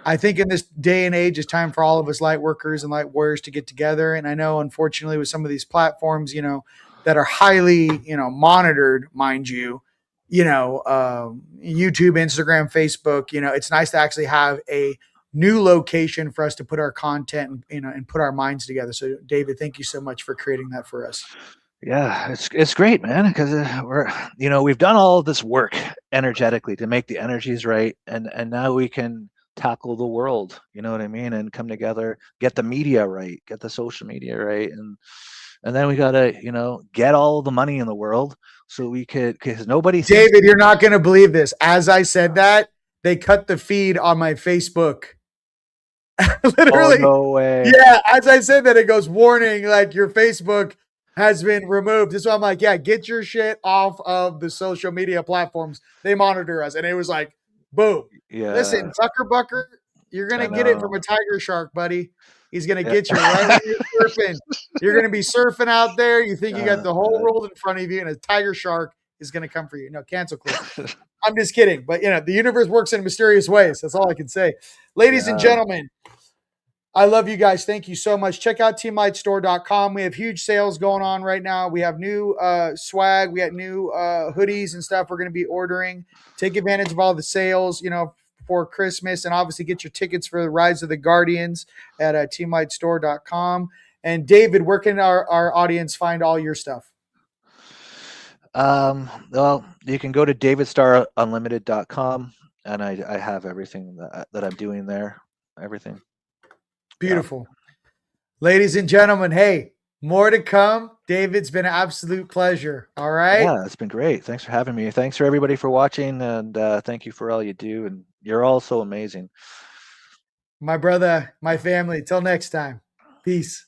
I think in this day and age, it's time for all of us light workers and light warriors to get together. And I know, unfortunately, with some of these platforms, you know, that are highly, you know, monitored, mind you, YouTube, Instagram, Facebook, you know, it's nice to actually have a new location for us to put our content and, you know, and put our minds together. So David, thank you so much for creating that for us. Yeah, it's great, man, because we've done all of this work energetically to make the energies right, and now we can tackle the world. You know what I mean? And come together, get the media right, get the social media right, and then we gotta get all the money in the world so we could, because nobody. David, you're not going to believe this. As I said that, they cut the feed on my Facebook. Literally. Oh, no way. Yeah, as I said that, it goes, warning, like your Facebook has been removed. So I'm like, yeah, get your shit off of the social media platforms. They monitor us. And it was like, boom. Yeah. Listen, Zuckerbucker, you're going to get it from a tiger shark, buddy. He's going to get you right when you're surfing. You're going to be surfing out there. You think you got the whole world in front of you, and a tiger shark is going to come for you. No, cancel culture. I'm just kidding. But, the universe works in mysterious ways. That's all I can say. Ladies and gentlemen, I love you guys. Thank you so much. Check out TeamLightStore.com. We have huge sales going on right now. We have new swag. We got new hoodies and stuff we're going to be ordering. Take advantage of all the sales, for Christmas, and obviously get your tickets for the Rise of the Guardians at TeamLightStore.com. And David, where can our audience find all your stuff? Well, you can go to davidstarunlimited.com, and I have everything that I'm doing there. Everything. Beautiful. Ladies and gentlemen, hey, more to come. David's been an absolute pleasure. All right. Yeah, it's been great. Thanks for having me. Thanks for everybody for watching, and thank you for all you do. And you're all so amazing. My brother, my family. Till next time. Peace.